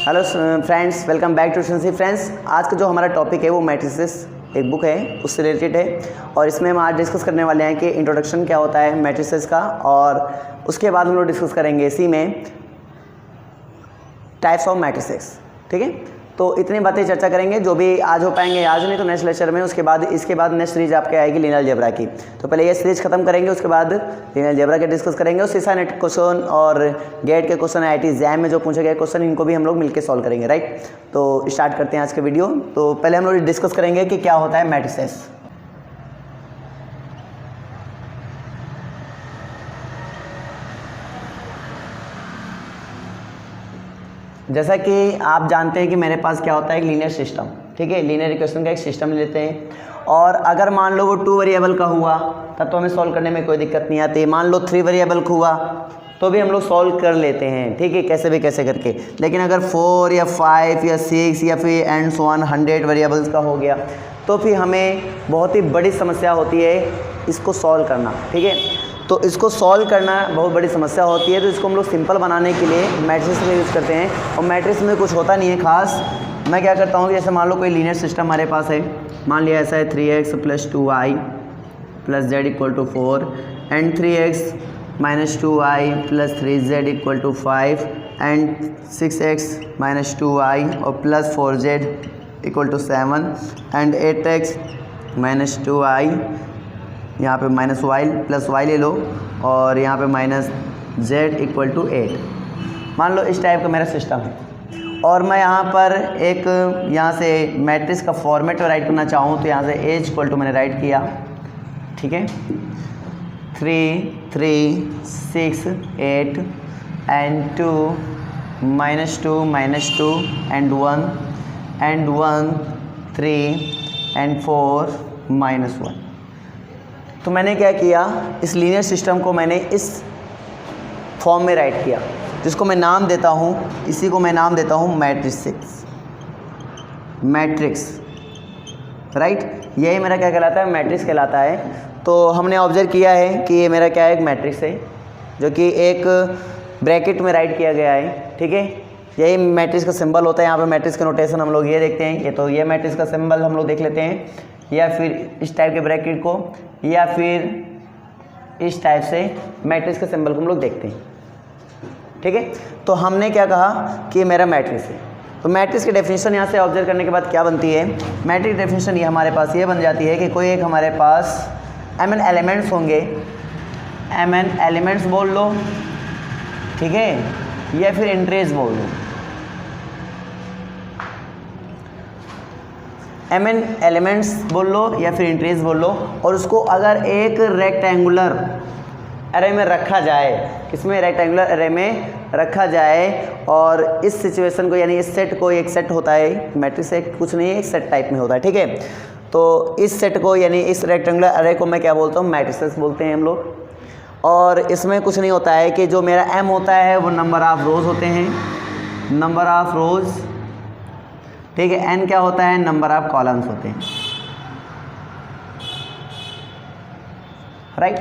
Hello friends, welcome back to tuition C friends. आज का जो हमारा टॉपिक है वो मैट्रिसेस एक बुक है, उससे रिलेटेड है और इसमें हम आज डिस्कस करने वाले हैं कि इंट्रोडक्शन क्या होता है मैट्रिसेस का, और उसके बाद हम लोग डिस्कस करेंगे इसी में टाइप्स ऑफ मैट्रिसेस। ठीक है, तो इतनी बातें चर्चा करेंगे जो भी आज हो पाएंगे आज, नहीं तो नेक्स्ट लेक्चर में। इसके बाद नेक्स्ट सीरीज आपके आएगी लीनियर अलजेब्रा की। तो पहले ये सीरीज खत्म करेंगे, उसके बाद लीनियर अलजेब्रा के डिस्कस करेंगे। और सीसा नेट क्वेश्चन और गेट के क्वेश्चन, IIT एग्जाम में जो पूछे गए क्वेश्चन, इनको भी हम लोग मिलकर सॉल्व करेंगे। राइट, तो स्टार्ट करते हैं आज के वीडियो। तो पहले हम लोग डिस्कस करेंगे कि क्या होता है मैट्रिसेस। जैसा कि आप जानते हैं कि मेरे पास क्या होता है, एक लीनियर सिस्टम। ठीक है, लीनियर इक्वेशन का एक सिस्टम लेते हैं, और अगर मान लो वो 2 वेरिएबल का हुआ तब तो हमें सॉल्व करने में कोई दिक्कत नहीं आती। मान लो 3 वेरिएबल का हुआ तो भी हम लोग सॉल्व कर लेते हैं। ठीक है, कैसे भी कैसे करके। लेकिन अगर 4 या 5 या 6 या फिर एंड सो ऑन 100 वेरिएबल्स का हो गया तो फिर हमें बहुत ही बड़ी समस्या होती है इसको सॉल्व करना। ठीक है, तो इसको सॉल्व करना बहुत बड़ी समस्या होती है। तो इसको हम लोग सिंपल बनाने के लिए मैट्रिक्स में यूज़ करते हैं, और मैट्रिक्स में कुछ होता नहीं है खास। मैं क्या करता हूँ कि जैसे मान लो कोई लीनियर सिस्टम हमारे पास है, मान लिया ऐसा है 3x + 2y + z = 4 and 3x - 2y + 3z = 5 and 6x - 2y और + 4z = 7 एंड 8x - 2y, यहाँ पे -y + y ले लो, और यहाँ पे -z = 8। मान लो इस टाइप का मेरा सिस्टम है, और मैं यहाँ पर एक यहाँ से मैट्रिक्स का फॉर्मेट राइट करना चाहूँ तो यहाँ से A = मैंने राइट किया। ठीक है, 3 3 6 8 एंड 2 -2 -2 एंड 1 एंड 1 3 एंड 4 -1। तो मैंने क्या किया, इस लीनियर सिस्टम को मैंने इस फॉर्म में राइट किया, जिसको मैं नाम देता हूँ, इसी को मैं नाम देता हूँ मैट्रिक्स। राइट, यही मेरा क्या कहलाता है, मैट्रिक्स कहलाता है। तो हमने ऑब्जर्व किया है कि ये मेरा क्या है, एक मैट्रिक्स है जो कि एक ब्रैकेट में राइट किया गया है। ठीक है, यही मैट्रिक्स का सिंबल होता है। यहाँ पे मैट्रिक्स का नोटेशन हम लोग ये देखते हैं, ये तो ये मैट्रिक्स का सिंबल हम लोग देख लेते हैं, या फिर इस टाइप के ब्रैकेट को, या फिर इस टाइप से मैट्रिक्स के सिंबल को हम लोग देखते हैं। ठीक है, तो हमने क्या कहा कि मेरा मैट्रिक्स है। तो मैट्रिक्स की डेफिनेशन यहाँ से ऑब्जर्व करने के बाद क्या बनती है, मैट्रिक्स डेफिनेशन ये हमारे पास ये बन जाती है कि कोई एक हमारे पास mn एलिमेंट्स होंगे, mn एलिमेंट्स बोल लो, ठीक है, या फिर एंट्रीज बोल लो। mn एलिमेंट्स बोल लो या फिर एंट्रीज बोल लो, और उसको अगर एक रेक्टेंगुलर अरे में रखा जाए, किसमें, रेक्टेंगुलर अरे में रखा जाए, और इस सिचुएशन को यानी इस सेट को, एक सेट होता है मैट्रिक्स, एक कुछ नहीं है, एक सेट टाइप में होता है। ठीक है, तो इस सेट को यानी इस रेक्टेंगुलर अरे को मैं क्या बोलता हूँ, मैट्रिसेस बोलते हैं हम लोग। और इसमें कुछ नहीं होता है कि जो मेरा m होता है वो नंबर ऑफ रोज होते हैं, नंबर ऑफ रोज। ठीक है, n क्या होता है, नंबर ऑफ कॉलम्स होते हैं। राइट,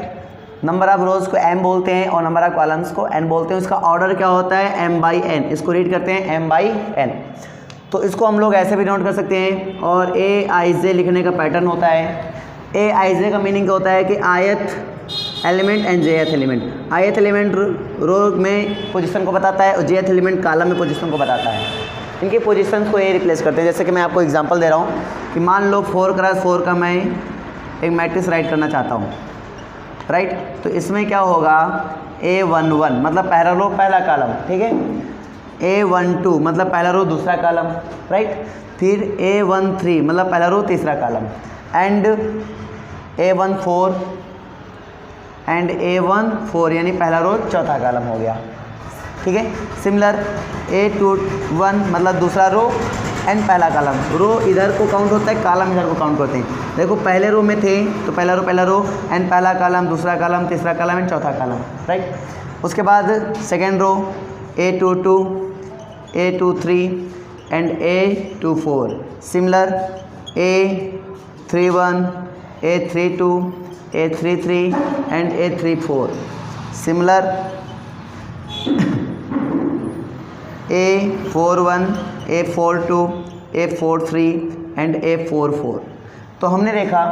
नंबर ऑफ रोज को m बोलते हैं और नंबर ऑफ कॉलम्स को n बोलते हैं। उसका ऑर्डर क्या होता है, m/n। इसको रीड करते हैं m/n। तो इसको हम लोग ऐसे भी नोट कर सकते हैं, और aij लिखने का पैटर्न होता है। aij का मीनिंग क्या होता है कि ith element and jth element. ith element row में पोजीशन को बताता है, और jth एलिमेंट कॉलम में पोजीशन को बताता है। इनकी पोजीशन को ये रिप्लेस करते हैं। जैसे कि मैं आपको एग्जांपल दे रहा हूँ कि मान लो 4x4 का मैं एक मैट्रिक्स राइट करना चाहता हूँ। राइट, तो इसमें क्या होगा, A11 मतलब पहला रो पहला कॉलम, ठीक है, A12 मतलब पहला रो दूसरा कॉलम, राइट, फिर A13 मतलब पहला रो तीसरा column, and A14 and A14 यानी पहला रो चौथा कॉलम हो गया। ठीक है, सिमिलर A21 मतलब दूसरा रो एंड पहला कॉलम। रो इधर को काउंट होता है, कॉलम इधर को काउंट करते हैं। देखो पहले रो में थे तो पहला रो एंड पहला कॉलम, दूसरा कॉलम, तीसरा कॉलम एंड चौथा कॉलम। राइट, उसके बाद second row A22 A23 and A24। Similar A31 A32 A33 and A34। Similar A41, A42, A43 and A44। तो हमने देखा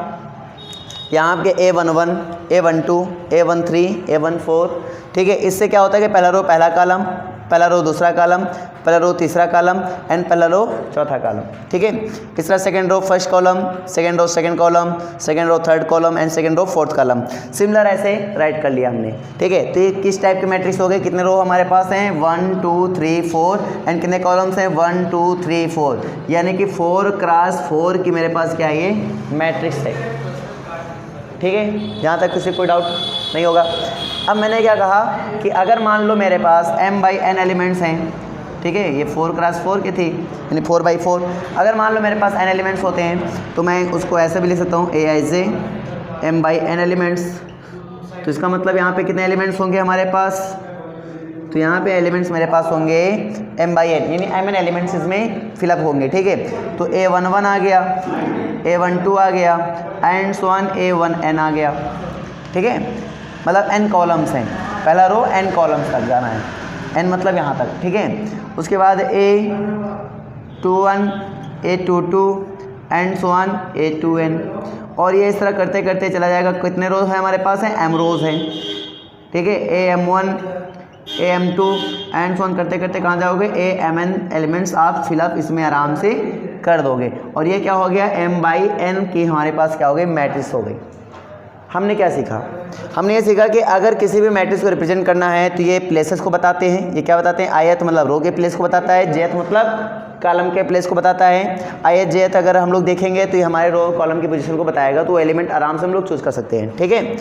यहाँ पे A11, A12, A13, A14, ठीक है। इससे क्या होता है कि पहला रो पहला कॉलम, पहला रो दूसरा कॉलम, पहला रो तीसरा कॉलम एंड पहला रो चौथा कॉलम, ठीक है। इस तरह second row first column, second row second column, second row third column and second row fourth column. Similar ऐसे राइट कर लिया हमने, ठीक है। तो ये किस टाइप के मैट्रिक्स हो गए? कितने रो हमारे पास हैं? 1 2 3 4 एंड कितने कॉलम्स हैं? 1 2 3 4, यानी कि 4x4 की मेरे पास क्या है? ये मैट्रिक्स है, ठीक है। यहाँ तक किसी कोई डाउट नहीं होगा। अब मैंने क्या कहा कि अगर मान लो मेरे पास m/n एलिमेंट्स हैं, ठीक है, ये 4x4 की थी यानी 4/4। अगर मान लो मेरे पास n एलिमेंट्स होते हैं तो मैं उसको ऐसे भी लिख सकता हूँ Aij m/n एलिमेंट्स। तो इसका मतलब यहाँ पे कितने एलिमेंट्स होंगे हमारे पास? तो यहाँ पे एलिमेंट्स मेरे पास होंगे m/n, यानी mn एलिमेंट्स इसमें फिलअप होंगे, ठीक है। तो A11 आ गया, A12 आ गया एंड सो ऑन A1n आ गया, ठीक है। मतलब n कॉलम्स हैं, पहला रो n कॉलम्स तक जाना है, n मतलब यहाँ तक, ठीक है। उसके बाद A21, A22 and so on A2n, और ये इस तरह करते करते चला जाएगा। कितने रोज हैं हमारे पास? हैं m रोज हैं, ठीक है। AM1, AM2 and so on करते करते कहाँ जाओगे? AMn एलिमेंट्स आप फिलअप इसमें आराम से कर दोगे। और ये क्या हो गया? m/n की हमारे पास क्या हो गई? मैट्रिक्स हो गई। हमने क्या सीखा? हमने ये सीखा कि अगर किसी भी मैट्रिक्स को रिप्रेजेंट करना है तो ये प्लेसेस को बताते हैं। ये क्या बताते हैं? आयत मतलब रो के प्लेस को बताता है, jth मतलब कॉलम के प्लेस को बताता है। आयत jth अगर हम लोग देखेंगे तो ये हमारे रो कॉलम की पोजीशन को बताएगा, तो वो एलिमेंट आराम से हम लोग चूज़ कर सकते हैं, ठीक है।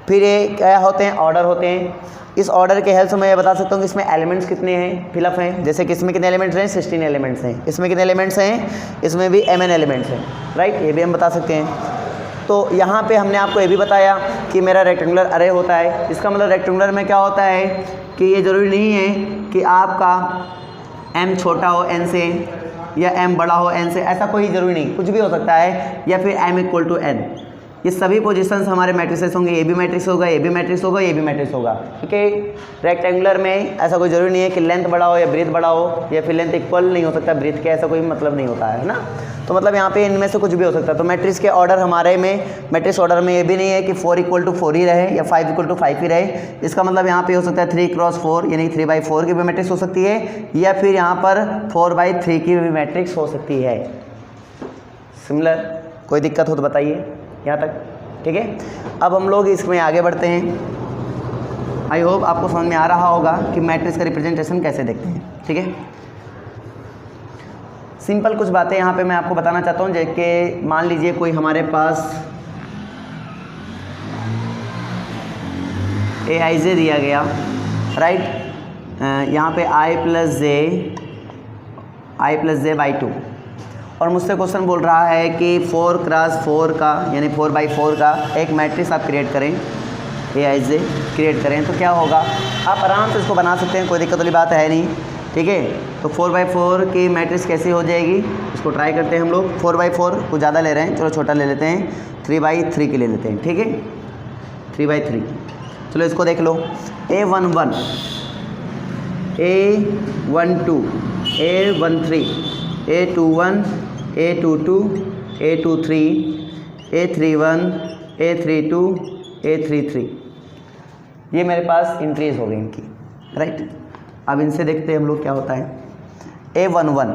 फिर ये क्या होते हैं? ऑर्डर होते हैं। इस ऑर्डर के हेल्प से मैं ये बता सकता हूँ कि इसमें एलिमेंट्स कितने हैं, फिलअप हैं। जैसे कि इसमें कितने एलिमेंट्स हैं? 16 एलिमेंट्स हैं। इसमें कितने एलिमेंट्स हैं? इसमें भी mn एलिमेंट्स हैं, राइट, ये भी हम बता सकते हैं। तो यहाँ पे हमने आपको ये भी बताया कि मेरा रेक्टेंगुलर अरे होता है। इसका मतलब रेक्टेंगुलर में क्या होता है कि ये ज़रूरी नहीं है कि आपका m छोटा हो n से या m बड़ा हो n से, ऐसा कोई ज़रूरी नहीं, कुछ भी हो सकता है, या फिर m = n। ये सभी पोजीशंस हमारे मैट्रिसेस होंगे। ये भी मैट्रिक्स होगा, ये भी मैट्रिक्स होगा, ये भी मैट्रिक्स होगा, ठीक है। रेक्टेंगुलर में ऐसा कोई ज़रूरी नहीं है कि लेंथ बड़ा हो या ब्रीथ बड़ा हो, या फिर लेंथ इक्वल नहीं हो सकता ब्रीथ के, ऐसा कोई मतलब नहीं होता है ना। तो मतलब यहाँ पे इनमें से कुछ भी हो सकता है। तो मैट्रिक्स के ऑर्डर हमारे में, मैट्रिक्स ऑर्डर में ये भी नहीं है कि 4 = 4 ही रहे या 5 = 5 ही रहे। इसका मतलब यहाँ पे हो सकता है 3x4 यानी 3/4 की भी मैट्रिक्स हो सकती है, या फिर यहाँ पर 4/3 की भी मैट्रिक्स हो सकती है। सिमिलर, कोई दिक्कत हो तो बताइए यहाँ तक, ठीक है। अब हम लोग इसमें आगे बढ़ते हैं। आई होप आपको समझ में आ रहा होगा कि मैट्रिक्स का रिप्रेजेंटेशन कैसे देखते हैं, ठीक है। सिंपल कुछ बातें यहाँ पे मैं आपको बताना चाहता हूँ। जैसे कि मान लीजिए कोई हमारे पास Aij दिया गया, राइट, यहाँ पे i + j/2, और मुझसे क्वेश्चन बोल रहा है कि 4x4 का यानी 4/4 का एक मैट्रिक्स आप क्रिएट करें, Aij क्रिएट करें। तो क्या होगा? आप आराम से इसको बना सकते हैं, कोई दिक्कत वाली बात है नहीं, ठीक है। तो 4/4 की मैट्रिक्स कैसी हो जाएगी, इसको ट्राई करते हैं हम लोग। 4/4 को ज़्यादा ले रहे हैं, चलो छोटा ले लेते हैं, 3/3 की ले लेते हैं, ठीक है, 3/3। चलो इसको देख लो। A11, A12, A13, A21, A22, A23, A31, A32, A33, ये मेरे पास इंट्रीज हो गई इनकी, राइट। अब इनसे देखते हैं हम लोग क्या होता है। A11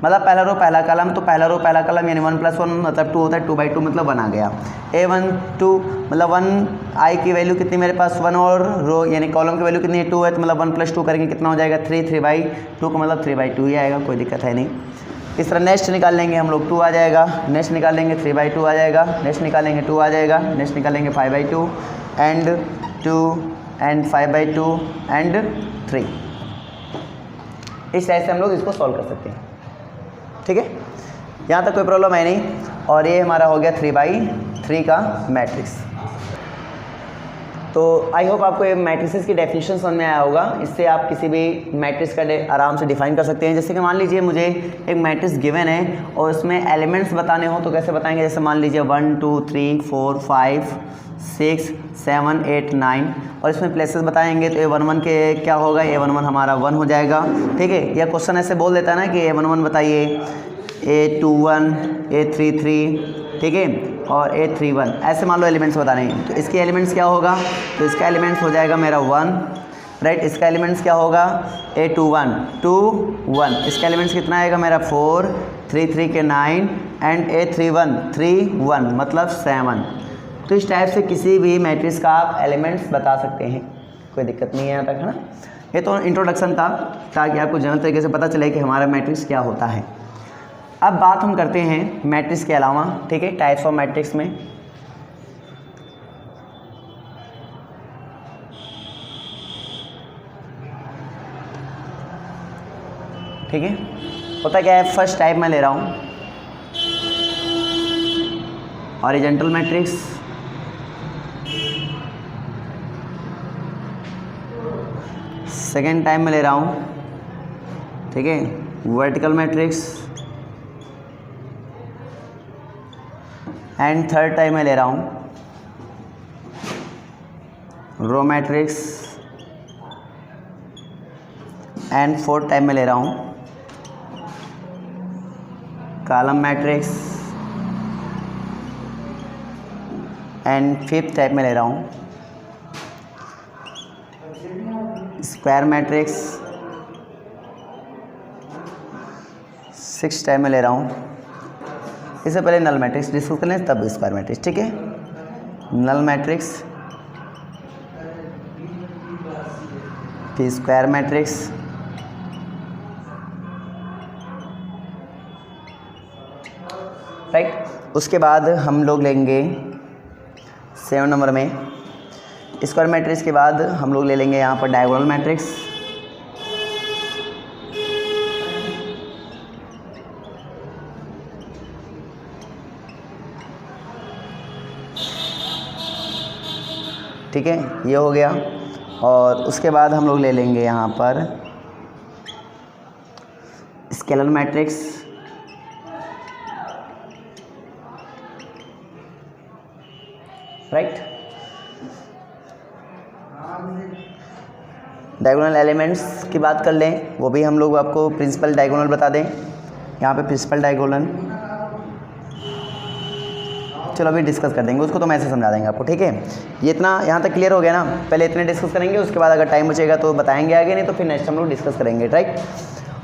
मतलब पहला रो पहला कॉलम, तो पहला रो पहला कॉलम यानी 1 + 1 मतलब 2 होता है, 2/2 मतलब 1 आ गया। A12 मतलब 1, i की वैल्यू कितनी मेरे पास 1, और रो यानी कॉलम की वैल्यू कितनी है 2 है, तो मतलब 1 + 2 करेंगे कितना हो जाएगा 3, 3/2 का मतलब 3/2 ही आएगा, कोई दिक्कत है नहीं। इस तरह नेक्स्ट निकाल लेंगे हम लोग, 2 आ जाएगा, नेक्स्ट निकालेंगे 3/2 आ जाएगा, नेक्स्ट निकालेंगे 2 आ जाएगा, नेक्स्ट निकालेंगे 5/2 एंड 2 एंड 5/2 एंड 3। इस तरह से हम लोग इसको सॉल्व कर सकते हैं, ठीक है। यहाँ तक कोई प्रॉब्लम है नहीं। और ये हमारा हो गया 3/3 का मैट्रिक्स। तो आई होप आपको ये मैट्रिसेस की डेफिनेशन समझ में आया होगा। इससे आप किसी भी मैट्रिक्स का आराम से डिफाइन कर सकते हैं। जैसे कि मान लीजिए मुझे एक मैट्रिक्स गिवन है और उसमें एलिमेंट्स बताने हो तो कैसे बताएंगे। जैसे मान लीजिए 1 2 3 4 5 6 7 8 9 और इसमें प्लेसेस बताएंगे तो A11 के क्या होगा, A11 हमारा 1 हो जाएगा, ठीक है। यह क्वेश्चन ऐसे बोल देता है ना कि A11 बताइए, A21 A33, ठीक है, और A31, ऐसे मान लो एलिमेंट्स बताने हैं। तो इसके एलिमेंट्स क्या होगा, तो इसका एलिमेंट्स हो जाएगा मेरा 1, राइट। इसका एलिमेंट्स क्या होगा, A21 2 1, इसका एलिमेंट्स कितना आएगा मेरा 4 3 3 के 9 एंड A31 3 1 मतलब 7। तो इस टाइप से किसी भी मैट्रिक्स का आप एलिमेंट्स बता सकते हैं, कोई दिक्कत नहीं है यहाँ तक, है ना। ये तो इंट्रोडक्शन था ताकि आपको जनरल तरीके से पता चले कि हमारा मैट्रिक्स क्या होता है। अब बात हम करते हैं मैट्रिक्स के अलावा, ठीक है, टाइप्स ऑफ मैट्रिक्स में। ठीक है, होता क्या है, फर्स्ट टाइप मैं ले रहा हूँ हॉरिजॉन्टल मैट्रिक्स, सेकेंड टाइप में ले रहा हूँ, ठीक है, vertical matrix, and third type में ले रहा हूँ row matrix, and fourth type में ले रहा हूँ column matrix, and fifth type में ले रहा हूँ स्क्वायर मैट्रिक्स, सिक्स टाइप में ले रहा हूँ, इससे पहले नल मैट्रिक्स डिस्कस कर लें तब स्क्वायर मैट्रिक्स, ठीक है। नल मैट्रिक्स, फिर स्क्वायर मैट्रिक्स, राइट। उसके बाद हम लोग लेंगे 7 नंबर में स्क्वायर मैट्रिक्स के बाद हम लोग ले लेंगे यहाँ पर डायगोनल मैट्रिक्स, ठीक है, ये हो गया। और उसके बाद हम लोग ले लेंगे यहाँ पर scalar matrix, right. Diagonal elements की बात कर लें, वो भी हम लोग आपको प्रिंसिपल डायगोनल बता दें। यहाँ पे प्रिंसिपल डायगोनल चलो अभी डिस्कस कर देंगे, उसको तो मैं ऐसे समझा देंगे आपको, ठीक है। ये इतना यहाँ तक क्लियर हो गया ना, पहले इतने डिस्कस करेंगे, उसके बाद अगर टाइम बचेगा तो बताएंगे आगे, नहीं तो फिर नेक्स्ट हम लोग डिस्कस करेंगे, राइट।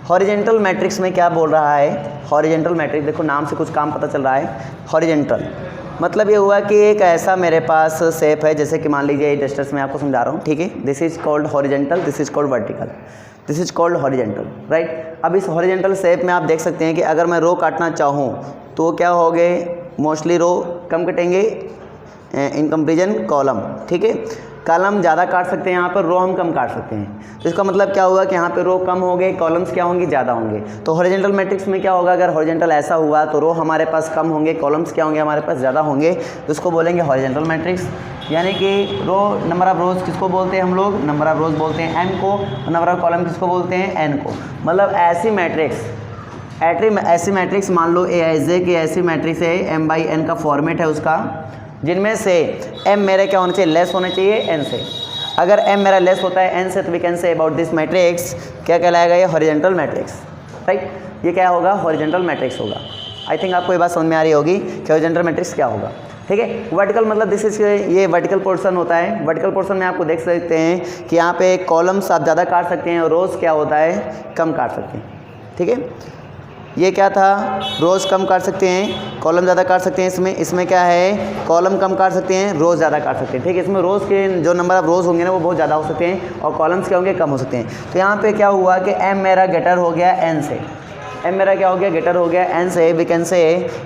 हॉरिजॉन्टल मैट्रिक्स में क्या बोल रहा है, हॉरिजॉन्टल मैट्रिक्स, देखो नाम से कुछ काम पता चल रहा है। हॉरिजॉन्टल मतलब ये हुआ कि एक ऐसा मेरे पास शेप है, जैसे कि मान लीजिए डस्टर्स में आपको समझा रहा हूँ, ठीक है। This is called horizontal, this is called vertical, this is called horizontal, right. अब इस हॉरिजॉन्टल शेप में आप देख सकते हैं कि अगर मैं रो काटना चाहूँ तो क्या हो गए, मोस्टली रो कम कटेंगे इन कंपेरिजन कॉलम, ठीक है। कॉलम ज़्यादा काट सकते हैं, यहाँ पर रो हम कम काट सकते हैं। तो इसका मतलब क्या हुआ कि यहाँ पे रो कम हो गए, कॉलम्स क्या होंगे, ज़्यादा होंगे। तो हॉरिजॉन्टल मैट्रिक्स में क्या होगा, अगर हॉरिजॉन्टल ऐसा हुआ तो रो हमारे पास कम होंगे, कॉलम्स क्या होंगे, हमारे पास ज़्यादा होंगे, तो उसको बोलेंगे हॉरिजॉन्टल मैट्रिक्स। यानी कि रो नंबर ऑफ रोज किसको बोलते हैं हम लोग, नंबर ऑफ रोज बोलते हैं m को, और नंबर ऑफ कॉलम किसको बोलते हैं n को। मतलब ऐसी मैट्रिक्स मान लो A की ऐसी मैट्रिक्स है, m/n का फॉर्मेट है उसका, जिनमें से m मेरे क्या होना चाहिए, लेस होना चाहिए n से। अगर m मेरा लेस होता है n से तो we can say about this matrix क्या कहलाएगा, ये हॉरिजॉन्टल मैट्रिक्स, राइट। ये क्या होगा, हॉरिजॉन्टल मैट्रिक्स होगा। आई थिंक आपको ये बात समझ में आ रही होगी कि हॉरिजॉन्टल मैट्रिक्स क्या होगा, ठीक है। वर्टिकल मतलब दिस इज, ये वर्टिकल पोर्शन होता है। वर्टिकल पोर्शन में आपको देख सकते हैं कि यहाँ पे कॉलम्स आप ज़्यादा काट सकते हैं और रोज़ क्या होता है, कम काट सकते हैं, ठीक है। ये क्या था, रोज़ कम काट सकते हैं, कॉलम ज़्यादा काट सकते हैं। इसमें क्या है, कॉलम कम काट सकते हैं, रोज़ ज़्यादा काट सकते हैं, ठीक है। इसमें रोज़ के जो नंबर ऑफ रोज़ होंगे ना वो बहुत ज़्यादा हो सकते हैं, और कॉलम्स क्या होंगे, कम हो सकते हैं। तो यहाँ पे क्या हुआ कि m मेरा ग्रेटर हो गया n से, m मेरा क्या हो गया, ग्रेटर हो गया n से। वी कैन से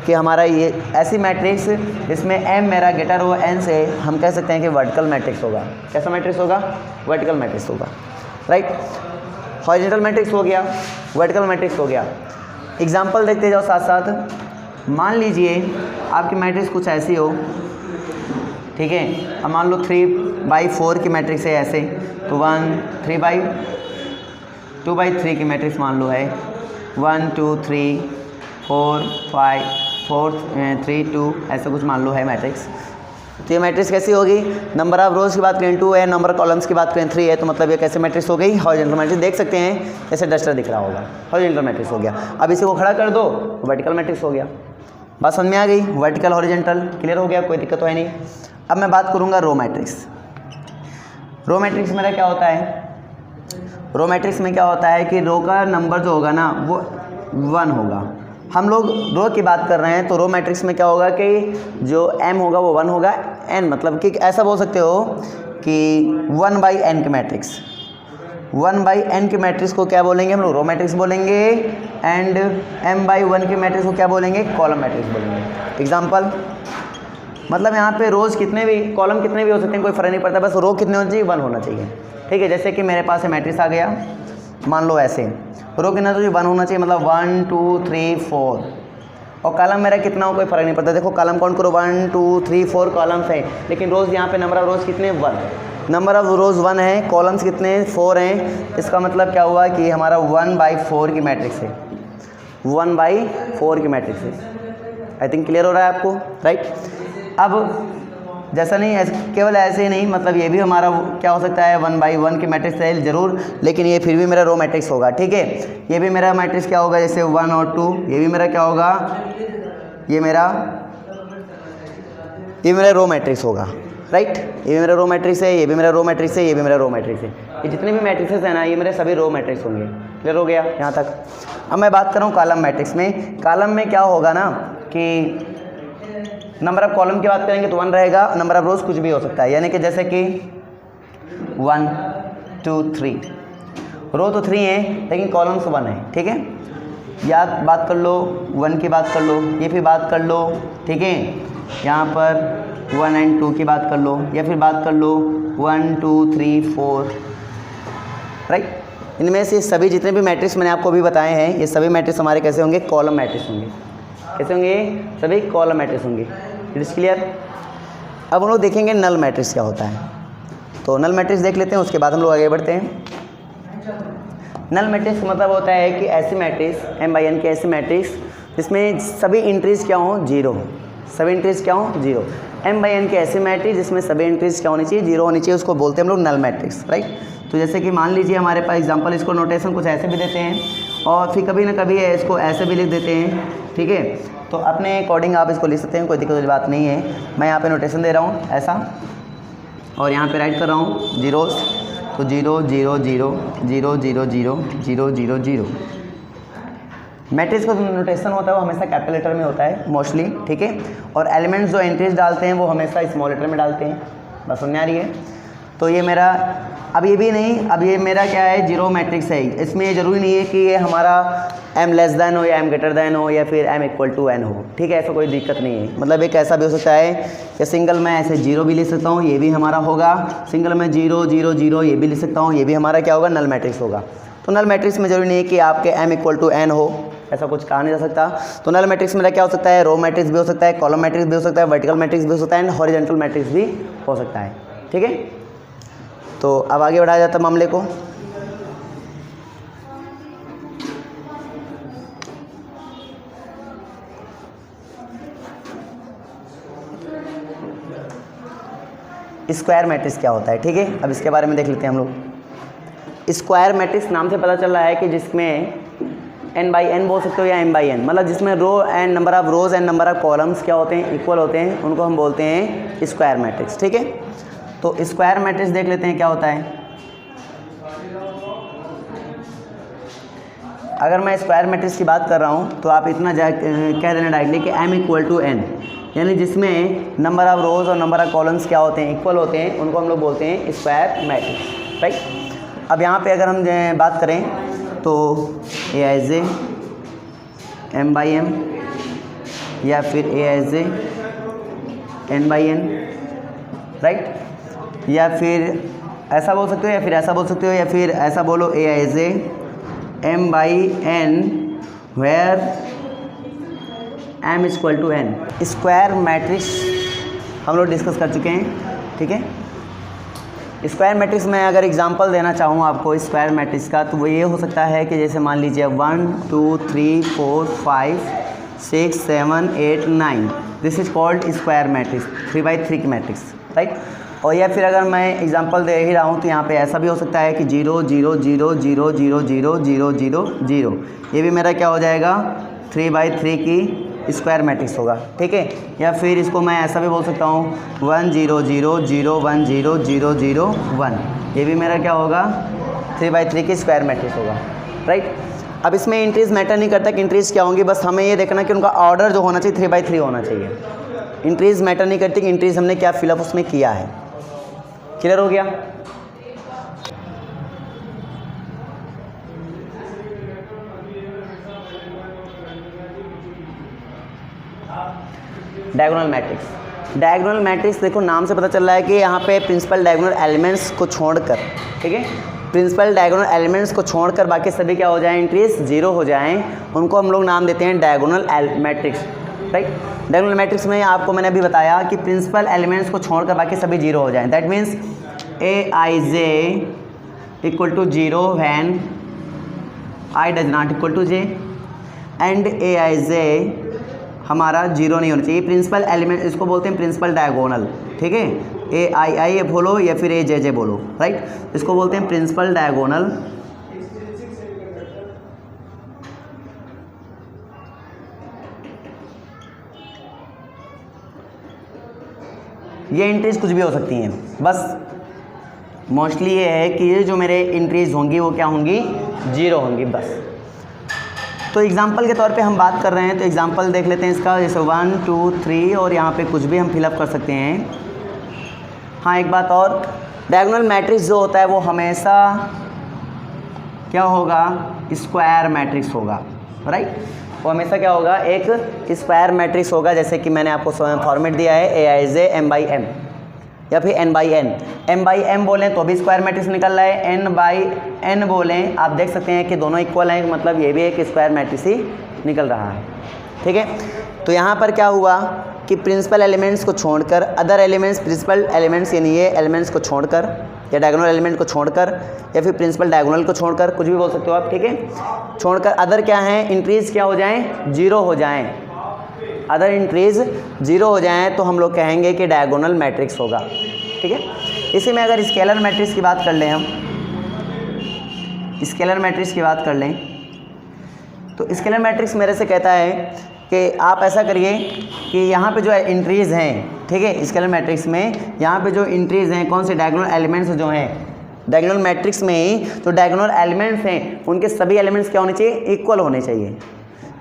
कि हमारा ये ऐसी मैट्रिक्स जिसमें m मेरा ग्रेटर हो n से, हम कह सकते हैं कि वर्टिकल मैट्रिक्स होगा। कैसा मैट्रिक्स होगा, वर्टिकल मैट्रिक्स होगा, राइट। हॉरिजॉन्टल मैट्रिक्स हो गया, वर्टिकल मैट्रिक्स हो गया। एग्जाम्पल देखते जाओ साथ साथ। मान लीजिए आपकी मैट्रिक्स कुछ ऐसी हो, ठीक है। अब मान लो 3/4 की मैट्रिक्स है ऐसे, तो 2/3 की मैट्रिक्स मान लो है 1 2 3 4 5 4 3 2 ऐसा कुछ मान लो है मैट्रिक्स। तो ये मैट्रिक्स कैसी होगी, नंबर ऑफ रोज की बात करें 2 है, नंबर ऑफ कॉलम्स की बात करें 3 है, तो मतलब ये कैसे मैट्रिक्स हो गई, हॉरिजॉन्टल मैट्रिक्स। देख सकते हैं जैसे डस्टर दिख रहा होगा, हॉरिजॉन्टल मैट्रिक्स हो गया। अब इसी को खड़ा कर दो तो वर्टिकल मैट्रिक्स हो गया। बात समझ में आ गई, वर्टिकल हॉरिजॉन्टल क्लियर हो गया, कोई दिक्कत तो है नहीं। अब मैं बात करूँगा रो मैट्रिक्स। रो मैट्रिक्स मेरा क्या होता है, रो मैट्रिक्स में क्या होता है कि रो का नंबर जो होगा ना वो 1 होगा। हम लोग रो की बात कर रहे हैं, तो रो मैट्रिक्स में क्या होगा कि जो m होगा वो 1 होगा, n मतलब कि ऐसा बोल सकते हो कि 1/n की मैट्रिक्स, 1/n की मैट्रिक्स को क्या बोलेंगे हम लोग, रो मैट्रिक्स बोलेंगे, एंड m/1 की मैट्रिक्स को क्या बोलेंगे, कॉलम मैट्रिक्स बोलेंगे। एग्जाम्पल मतलब यहाँ पे रोज़ कितने भी, कॉलम कितने भी हो सकते हैं, कोई फ़र्क नहीं पड़ता, बस रो कितने होना चाहिए, 1 होना चाहिए, ठीक है। जैसे कि मेरे पास मैट्रिक्स आ गया, मान लो ऐसे, रो कितना तो 1 होना चाहिए, मतलब 1 2 3 4, और कॉलम मेरा कितना हो कोई फ़र्क नहीं पड़ता। देखो कॉलम काउंट करो 1 2 3 4 कॉलम्स हैं, लेकिन रोज़ यहाँ पे नंबर ऑफ रोज़ कितने 1, नंबर ऑफ रोज़ 1 है, कॉलम्स कितने 4 हैं। इसका मतलब क्या हुआ कि हमारा 1/4 की मैट्रिक्स है, 1/4 की मैट्रिक्स है। आई थिंक क्लियर हो रहा है आपको, राइट। अब जैसा नहीं ऐसे, केवल ऐसे ही नहीं, मतलब ये भी हमारा क्या हो सकता है 1/1 की मैट्रिक्स है ज़रूर, लेकिन ये फिर भी मेरा रो मैट्रिक्स होगा, ठीक है। ये भी मेरा मैट्रिक्स क्या होगा, जैसे 1 और 2, ये भी मेरा क्या होगा, ये मेरा रो मैट्रिक्स होगा, राइट। ये भी मेरा रो मैट्रिक्स है, ये भी मेरा रो मैट्रिक्स है, ये भी मेरा रो मैट्रिक्स है। ये जितने भी मैट्रिक्सेस हैं ना, ये मेरे सभी रो मैट्रिक्स होंगे। क्लियर हो गया यहाँ तक। अब मैं बात कर रहा हूँ कॉलम मैट्रिक्स में। कॉलम में क्या होगा ना कि नंबर ऑफ कॉलम की बात करेंगे तो 1 रहेगा, नंबर ऑफ रोज कुछ भी हो सकता है, यानी कि जैसे कि 1 2 3, रो तो 3 है लेकिन कॉलम्स 1 है, ठीक है। या बात कर लो 1 की बात कर लो, ये फिर बात कर लो, ठीक है। यहाँ पर 1 और 2 की बात कर लो, या फिर बात कर लो 1 2 3 4, राइट। इनमें से सभी जितने भी मैट्रिक्स मैंने आपको अभी बताए हैं, ये सभी मैट्रिक्स हमारे कैसे होंगे, कॉलम मैट्रिक्स होंगे। कैसे होंगे, सभी कॉलम मैट्रिक्स होंगे। It is clear. अब हम लोग देखेंगे नल मैट्रिक्स क्या होता है, तो नल मैट्रिक्स देख लेते हैं, उसके बाद हम लोग आगे बढ़ते हैं। नल मैट्रिक्स का मतलब होता है कि ऐसी मैट्रिक्स m/n की ऐसी मैट्रिक्स जिसमें सभी एंट्रीज क्या हों 0, सभी एंट्रीज क्या हों 0। m/n की ऐसी मैट्रिक्स जिसमें सभी एंट्रीज क्या होनी चाहिए, 0 होनी चाहिए, उसको बोलते हैं हम लोग नल मैट्रिक्स, राइट। तो जैसे कि मान लीजिए हमारे पास एग्जांपल, इसको नोटेशन कुछ ऐसे भी देते हैं और फिर कभी ना कभी इसको ऐसे भी लिख देते हैं, ठीक है। तो अपने अकॉर्डिंग आप इसको लिख सकते हैं, कोई दिक्कत वाली बात नहीं है। मैं यहाँ पे नोटेशन दे रहा हूँ ऐसा, और यहाँ पे राइट कर रहा हूँ जीरोस, तो 0 0 0 0 0 0 0 0 0। मैट्रिक्स का जो नोटेशन होता है वो हमेशा कैपिटल लेटर में होता है मोस्टली, ठीक है। और एलिमेंट्स जो एंट्रीज डालते हैं वो हमेशा स्मॉल लेटर में डालते हैं। बस समझ आ रही है। तो ये मेरा, अब ये भी नहीं, अब ये मेरा क्या है, 0 मैट्रिक्स है। इसमें ये ज़रूरी नहीं है कि ये हमारा m< हो या m> हो या फिर m=n हो, ठीक है। ऐसा कोई दिक्कत नहीं है। मतलब एक ऐसा भी हो सकता है कि सिंगल में ऐसे 0 भी लिख सकता हूँ, ये भी हमारा होगा। सिंगल में 0 0 0 ये भी लिख सकता हूँ, ये भी हमारा क्या होगा, नल मैट्रिक्स होगा। तो नल मैट्रिक्स में ज़रूरी नहीं है कि आपके m=n हो, ऐसा कुछ कहा नहीं जा सकता। तो नल मैट्रिक्स मेरा क्या हो सकता है, रो मैट्रिक्स भी हो सकता है, कॉलम मैट्रिक्स भी हो सकता है, वर्टिकल मैट्रिक्स भी हो सकता है, एंड हॉरिजॉन्टल मैट्रिक्स भी हो सकता है, ठीक है। तो अब आगे बढ़ाया जाता है मामले को। स्क्वायर मैट्रिक्स क्या होता है, ठीक है। अब इसके बारे में देख लेते हैं हम लोग। स्क्वायर मैट्रिक्स नाम से पता चल रहा है कि जिसमें n/n बोल सकते हो या m/n, मतलब जिसमें row and number of rows and number of columns क्या होते हैं, इक्वल होते हैं, उनको हम बोलते हैं स्क्वायर मैट्रिक्स, ठीक है। तो स्क्वायर मैट्रिक्स देख लेते हैं क्या होता है। अगर मैं स्क्वायर मैट्रिक्स की बात कर रहा हूँ तो आप इतना कह देना डायरेक्टली कि m=n, यानी जिसमें नंबर ऑफ रोज और नंबर ऑफ कॉलम्स क्या होते हैं, इक्वल होते हैं, उनको हम लोग बोलते हैं स्क्वायर मैट्रिक्स, राइट। अब यहाँ पे अगर हम बात करें तो a m/m या फिर a n/n, राइट। या फिर ऐसा बोल सकते हो या फिर ऐसा बोल सकते हो या फिर ऐसा बोलो a m/n where m=n। Square matrix हम लोग डिस्कस कर चुके हैं। ठीक है, स्क्वायर मैट्रिक्स में अगर एग्जांपल देना चाहूँ आपको स्क्वायर मैट्रिक्स का, तो वो ये हो सकता है कि जैसे मान लीजिए 1 2 3 4 5 6 7 8 9, this is called square matrix, 3x3 की मैट्रिक्स, राइट। और या फिर अगर मैं एग्जांपल दे ही रहा हूँ तो यहाँ पे ऐसा भी हो सकता है कि 0 0 0 0 0 0 0 0 0, ये भी मेरा क्या हो जाएगा 3x3 की स्क्वायर मैट्रिक्स होगा। ठीक है, या फिर इसको मैं ऐसा भी बोल सकता हूँ 1 0 0 0 1 0 0 0 1, ये भी मेरा क्या होगा 3x3 की स्क्वायर मैट्रिक्स होगा, राइट। अब इसमें इंट्रीज मैटर नहीं करता कि इंट्रीज क्या होंगी, बस हमें ये देखना कि उनका ऑर्डर जो होना चाहिए 3x3 होना चाहिए। इंट्रीज मैटर नहीं करती कि इंट्रीज हमने क्या फिलअप उसमें किया है। क्लियर हो गया? डायगोनल मैट्रिक्स, डायगोनल मैट्रिक्स देखो नाम से पता चल रहा है कि यहाँ पे प्रिंसिपल डायगोनल एलिमेंट्स को छोड़कर, ठीक है, प्रिंसिपल डायगोनल एलिमेंट्स को छोड़कर बाकी सभी क्या हो जाएं, इंट्रीज जीरो हो जाएं, उनको हम लोग नाम देते हैं diagonal matrix, right. Diagonal matrix में आपको मैंने अभी बताया कि प्रिंसिपल एलिमेंट्स को छोड़कर बाकी सभी जीरो हो जाएं, that means Aij equal to 0 when I does not equal to j and Aij हमारा जीरो नहीं होना चाहिए। प्रिंसिपल एलिमेंट इसको बोलते हैं प्रिंसिपल डायगोनल, ठीक है, Ai बोलो या फिर Aj बोलो, राइट, इसको बोलते हैं प्रिंसिपल डायगोनल। ये एंट्रीज कुछ भी हो सकती हैं, बस मोस्टली ये है कि ये जो मेरे एंट्रीज होंगी वो क्या होंगी, जीरो होंगी बस। तो एग्जाम्पल के तौर पे हम बात कर रहे हैं, तो एग्जाम्पल देख लेते हैं इसका, जैसे 1 2 3 और यहाँ पे कुछ भी हम फिलअप कर सकते हैं। हाँ, एक बात और, डायगोनल मैट्रिक्स जो होता है वो हमेशा क्या होगा, स्क्वायर मैट्रिक्स होगा, राइट। वो हमेशा क्या होगा, एक स्क्वायर मैट्रिक्स होगा, जैसे कि मैंने आपको फॉर्मेट दिया है Aij m/m या फिर n/n, m/m बोलें तो भी स्क्वायर मैट्रिक्स निकल रहा है, n/n बोलें आप देख सकते हैं कि दोनों इक्वल हैं, मतलब ये भी एक स्क्वायर मैट्रिक्स ही निकल रहा है, ठीक है। तो यहाँ पर क्या हुआ कि प्रिंसिपल एलिमेंट्स को छोड़कर अदर एलिमेंट्स, प्रिंसिपल एलिमेंट्स यानी ये एलिमेंट्स को छोड़कर या डायगोनल एलिमेंट को छोड़कर या फिर प्रिंसिपल डायगोनल को छोड़कर, कुछ भी बोल सकते हो आप, ठीक है, छोड़कर अदर क्या हैं, इंट्रीज क्या हो जाएँ, जीरो हो जाएँ, अदर इंट्रीज जीरो हो जाएं तो हम लोग कहेंगे कि डायगोनल मैट्रिक्स होगा, ठीक है। इसी में अगर स्केलर मैट्रिक्स की बात कर लें, हम स्केलर मैट्रिक्स की बात कर लें, तो स्केलर मैट्रिक्स मेरे से कहता है कि आप ऐसा करिए कि यहाँ पे जो इंट्रीज हैं, ठीक है, स्केलर मैट्रिक्स में यहाँ पे जो इंट्रीज हैं, कौन से डायगोनल एलिमेंट्स जो हैं डायगोनल मैट्रिक्स में ही, तो डायगोनल एलिमेंट्स हैं उनके सभी एलिमेंट्स क्या होने चाहिए, इक्वल होने चाहिए।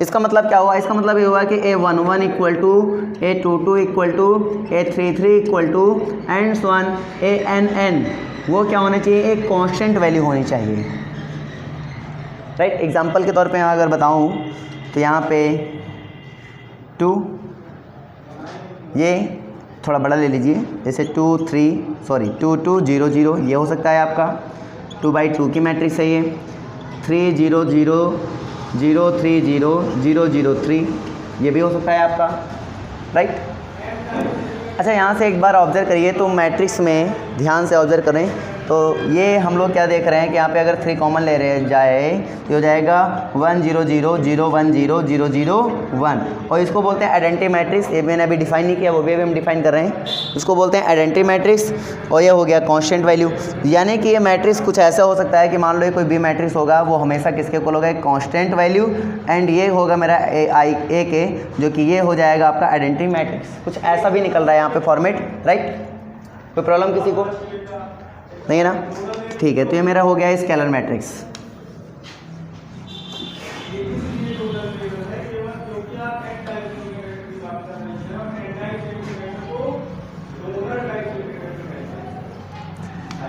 इसका मतलब क्या हुआ, इसका मतलब ये हुआ कि A11 equal to A22 equal to A33 equal to and so on ANN, वो क्या होने चाहिए, एक कांस्टेंट वैल्यू होनी चाहिए, राइट। एग्जांपल के तौर पे अगर बताऊं तो यहाँ पे 2, ये थोड़ा बड़ा ले लीजिए, जैसे 2 2 2 0 0, ये हो सकता है आपका 2/2 की मैट्रिक्स है ये, 3 0 0 0 3 0 0 0 3, ये भी हो सकता है आपका, राइट। अच्छा, यहाँ से एक बार ऑब्जर्व करिए, तो मैट्रिक्स में ध्यान से ऑब्जर्व करें, तो ये हम लोग क्या देख रहे हैं कि यहाँ पे अगर 3 कॉमन ले रहे जाए तो हो जाएगा 1 0 0 0 1 0 0 0 1, और इसको बोलते हैं आइडेंटिटी मैट्रिक्स। ये मैंने अभी डिफाइन नहीं किया, वो भी हम डिफाइन कर रहे हैं, इसको बोलते हैं आइडेंटिटी मैट्रिक्स। और ये हो गया कांस्टेंट वैल्यू, यानी कि ये मैट्रिक्स कुछ ऐसा हो सकता है कि मान लो ये कोई भी मैट्रिक्स होगा, वो हमेशा किसके इक्वल होगा, एक कांस्टेंट वैल्यू, एंड ये होगा मेरा A के, जो कि ये हो जाएगा आपका आइडेंटिटी मैट्रिक्स। कुछ ऐसा भी निकल रहा है यहाँ पे फॉर्मेट, राइट। कोई प्रॉब्लम किसी को नहीं है ना, ठीक है। तो ये मेरा हो गया स्केलर मैट्रिक्स।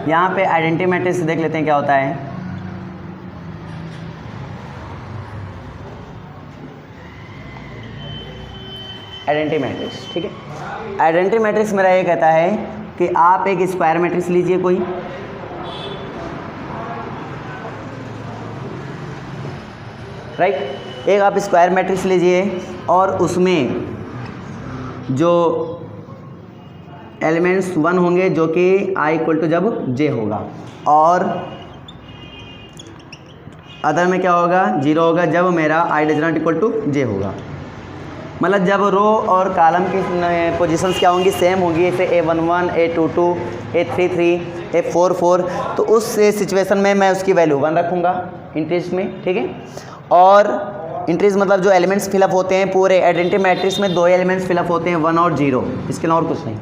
यहाँ पे आइडेंटिटी मैट्रिक्स देख लेते हैं क्या होता है। आइडेंटिटी मैट्रिक्स, ठीक है। आइडेंटिटी मैट्रिक्स मेरा ये कहता है कि आप एक स्क्वायर मैट्रिक्स लीजिए कोई, राइट, एक आप स्क्वायर मैट्रिक्स लीजिए और उसमें जो एलिमेंट्स 1 होंगे जो कि i इक्वल टू जब j होगा, और अदर में क्या होगा, 0 होगा जब मेरा i does not equal to j होगा। मतलब जब रो और कॉलम की पोजीशंस क्या होंगी, सेम होंगी, जैसे A11, A22, A33, A44, तो उस सिचुएशन में मैं उसकी वैल्यू 1 रखूँगा इंट्रीज में, ठीक है। और इंट्रीज मतलब जो एलिमेंट्स फिलअप होते हैं पूरे आइडेंटिटी मैट्रिक्स में 2 एलिमेंट्स फिलअप होते हैं, 1 और 0, इसके अलावा और कुछ नहीं।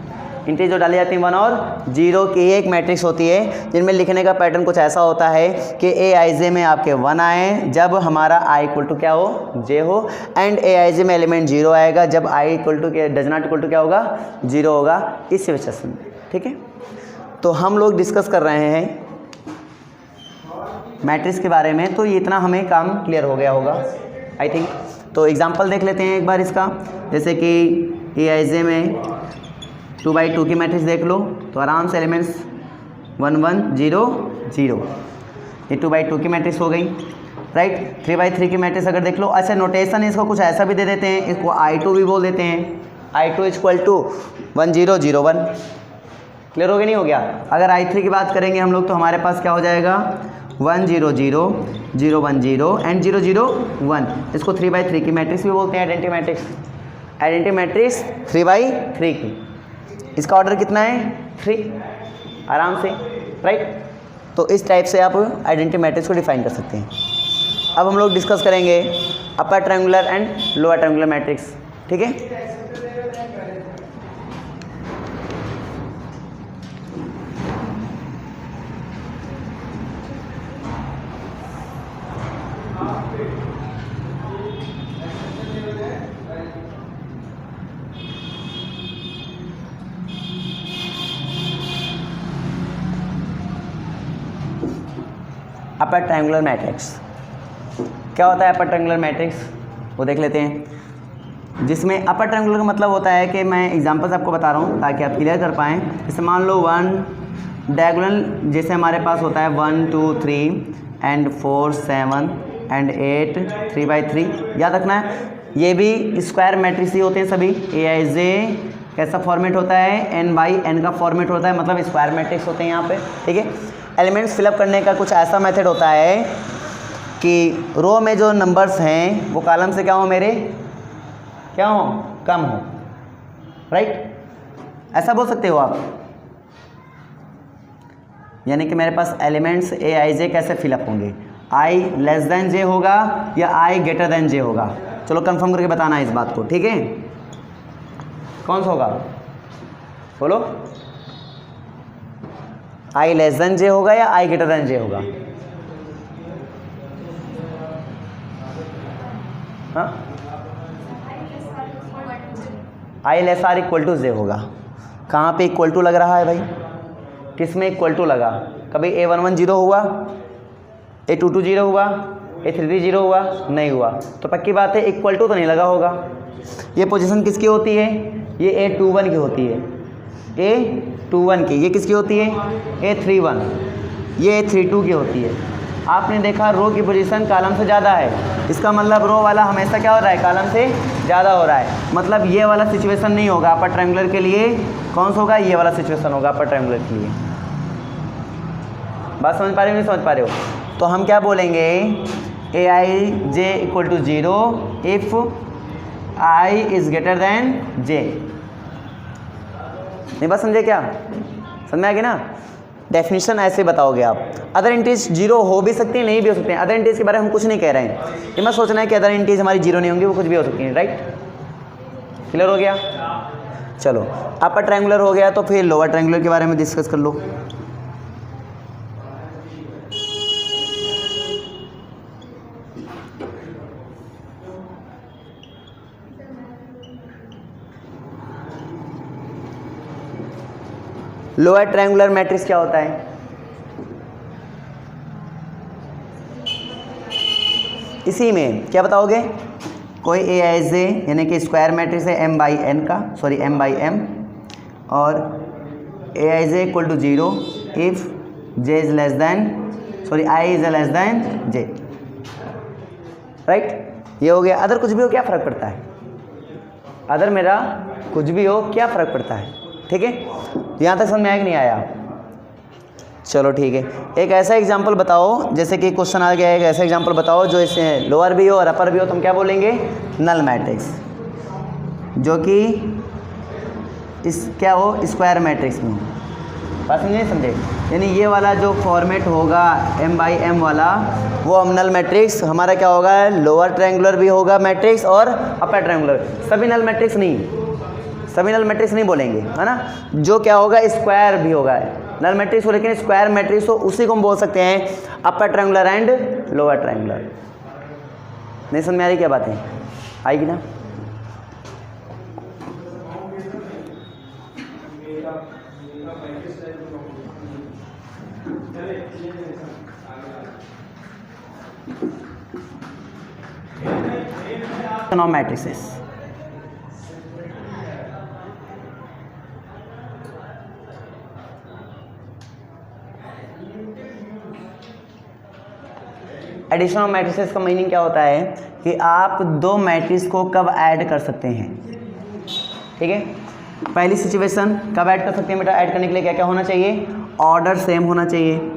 इंट्रीज जो डाली जाती हैं 1 और 0 की एक मैट्रिक्स होती है, जिनमें लिखने का पैटर्न कुछ ऐसा होता है कि AIJ में आपके 1 आए जब हमारा i इक्वल टू क्या हो, j हो, एंड AIJ में एलिमेंट 0 आएगा जब i इक्वल टू के डज नॉट इक्वल टू क्या होगा, 0 होगा, इस सिचुएशन में, ठीक है। तो हम लोग डिस्कस कर रहे हैं मैट्रिक्स के बारे में, तो इतना हमें काम क्लियर हो गया होगा आई थिंक। तो एग्जांपल देख लेते हैं एक बार इसका, जैसे कि AIJ में 2×2 की मैट्रिक्स देख लो तो आराम से एलिमेंट्स 1 1 0 0, ये 2×2 की मैट्रिक्स हो गई, राइट। 3×3 की मैट्रिक्स अगर देख लो, अच्छा नोटेशन इसको कुछ ऐसा भी दे देते हैं, इसको I2 भी बोल देते हैं, I2 इक्वल टू 1 0 0 1, क्लियर हो गया नहीं हो गया। अगर I3 की बात करेंगे हम लोग तो हमारे पास क्या हो जाएगा, 1 0 0 0 1 0 एंड 0 0 1, इसको 3×3 की मैट्रिक्स भी बोलते हैं, आइडेंटिटी मैट्रिक्स। आइडेंटिटी मैट्रिक्स 3×3 की, इसका ऑर्डर कितना है, 3, आराम से, राइट। तो इस टाइप से आप आइडेंटिटी मैट्रिक्स को डिफाइन कर सकते हैं। अब हम लोग डिस्कस करेंगे अपर triangular and lower triangular matrix, ठीक है। अपर ट्रायंगुलर मैट्रिक्स क्या होता है, अपर ट्रायंगुलर मैट्रिक्स वो देख लेते हैं। जिसमें अपर ट्रायंगुलर का मतलब होता है कि मैं एग्जांपल्स आपको बता रहा हूँ ताकि आप क्लियर कर पाएँ। जैसे मान लो 1 डायगोनल, जैसे हमारे पास होता है 1 2 3 एंड 4 7 एंड 8 3×3, याद रखना है। ये भी स्क्वायर मैट्रिक्स ही होते हैं सभी। AIJ कैसा फॉर्मेट होता है, n×n का फॉर्मेट होता है, मतलब स्क्वायर मैट्रिक्स होते हैं यहाँ पे, ठीक है। एलिमेंट्स फिलअप करने का कुछ ऐसा मेथड होता है कि रो में जो नंबर्स हैं वो कॉलम से क्या हो, मेरे क्या हो, कम हो, राइट। ऐसा बोल सकते हो आप, यानी कि मेरे पास एलिमेंट्स AIJ कैसे फिलअप होंगे, i लेस देन j होगा या i ग्रेटर देन j होगा। चलो कंफर्म करके बताना है इस बात को, ठीक है। कौन सा होगा बोलो, i लेस देन j होगा या i ग्रेटर देन j होगा, हाँ, i less or equal to j होगा। कहाँ पे इक्वल टू लग रहा है भाई, किस में इक्वल टू लगा, कभी A11 0 हुआ, A22 0 हुआ, A33 0 हुआ, नहीं हुआ, तो पक्की बात है इक्वल टू तो नहीं लगा होगा। ये पोजीशन किसकी होती है, ये A21 की होती है, A21 की, ये किसकी होती है, A31, ये A32 की होती है। आपने देखा रो की पोजीशन कॉलम से ज़्यादा है, इसका मतलब रो वाला हमेशा क्या हो रहा है, कॉलम से ज़्यादा हो रहा है, मतलब ये वाला सिचुएशन नहीं होगा अपर ट्रायंगुलर के लिए। कौन सा होगा, ये वाला सिचुएशन होगा अपर ट्रायंगुलर के लिए। बात समझ पा रहे हो, नहीं समझ पा रहे हो, तो हम क्या बोलेंगे, AIJ equal to 0 if I is greater than J। नहीं बात समझे क्या, समझ में आ गई ना। डेफिनेशन ऐसे बताओगे आप। अदर इंटीज 0 हो भी सकती हैं, नहीं भी हो सकते हैं। अदर इंटीज के बारे में हम कुछ नहीं कह रहे हैं, ये मत सोचना है कि अदर इंटीज हमारी 0 नहीं होंगी, वो कुछ भी हो सकती हैं, राइट। क्लियर हो गया। चलो अपर ट्रायंगुलर हो गया, तो फिर लोअर ट्रायंगुलर के बारे में डिस्कस कर लो। लोअर ट्रायंगुलर मैट्रिक्स क्या होता है, इसी में क्या बताओगे, कोई AIJ यानी कि स्क्वायर मैट्रिक्स है m/n का, सॉरी m/m, और AIJ equal to 0 if j is less than, sorry i is less than j, right. ये हो गया। अदर कुछ भी हो क्या फ़र्क पड़ता है, अदर मेरा कुछ भी हो क्या फ़र्क पड़ता है, ठीक है, यहाँ तक समझ में आया कि नहीं आया? चलो ठीक है, एक ऐसा एग्जाम्पल बताओ, जैसे कि क्वेश्चन आ गया है, एक ऐसा एग्जाम्पल बताओ जो इसमें लोअर भी हो और अपर भी हो, तुम क्या बोलेंगे? नल मैट्रिक्स, जो कि इस क्या हो, स्क्वायर मैट्रिक्स में हो। बात समझे नहीं समझे? यानी ये वाला जो फॉर्मेट होगा m/m वाला, वो हम नल मैट्रिक्स हमारा क्या होगा, लोअर ट्रायंगुलर भी होगा मैट्रिक्स और अपर ट्रायंगुलर। सभी नल मैट्रिक्स नहीं, सभी नल मैट्रिक्स नहीं बोलेंगे, है ना। जो क्या होगा, स्क्वायर भी होगा नल मैट्रिक्स हो, लेकिन स्क्वायर मैट्रिक्स हो उसी को हम बोल सकते हैं upper triangular and lower triangular. नहीं समझ में आ रही क्या बातें? आएगी ना? Of matrices, addition of matrices का मीनिंग क्या होता है कि आप दो मैट्रिक्स को कब ऐड कर सकते हैं। ठीक है, पहली सिचुएशन कब ऐड कर सकते हैं बेटा? ऐड करने के लिए क्या क्या होना चाहिए? ऑर्डर सेम होना चाहिए।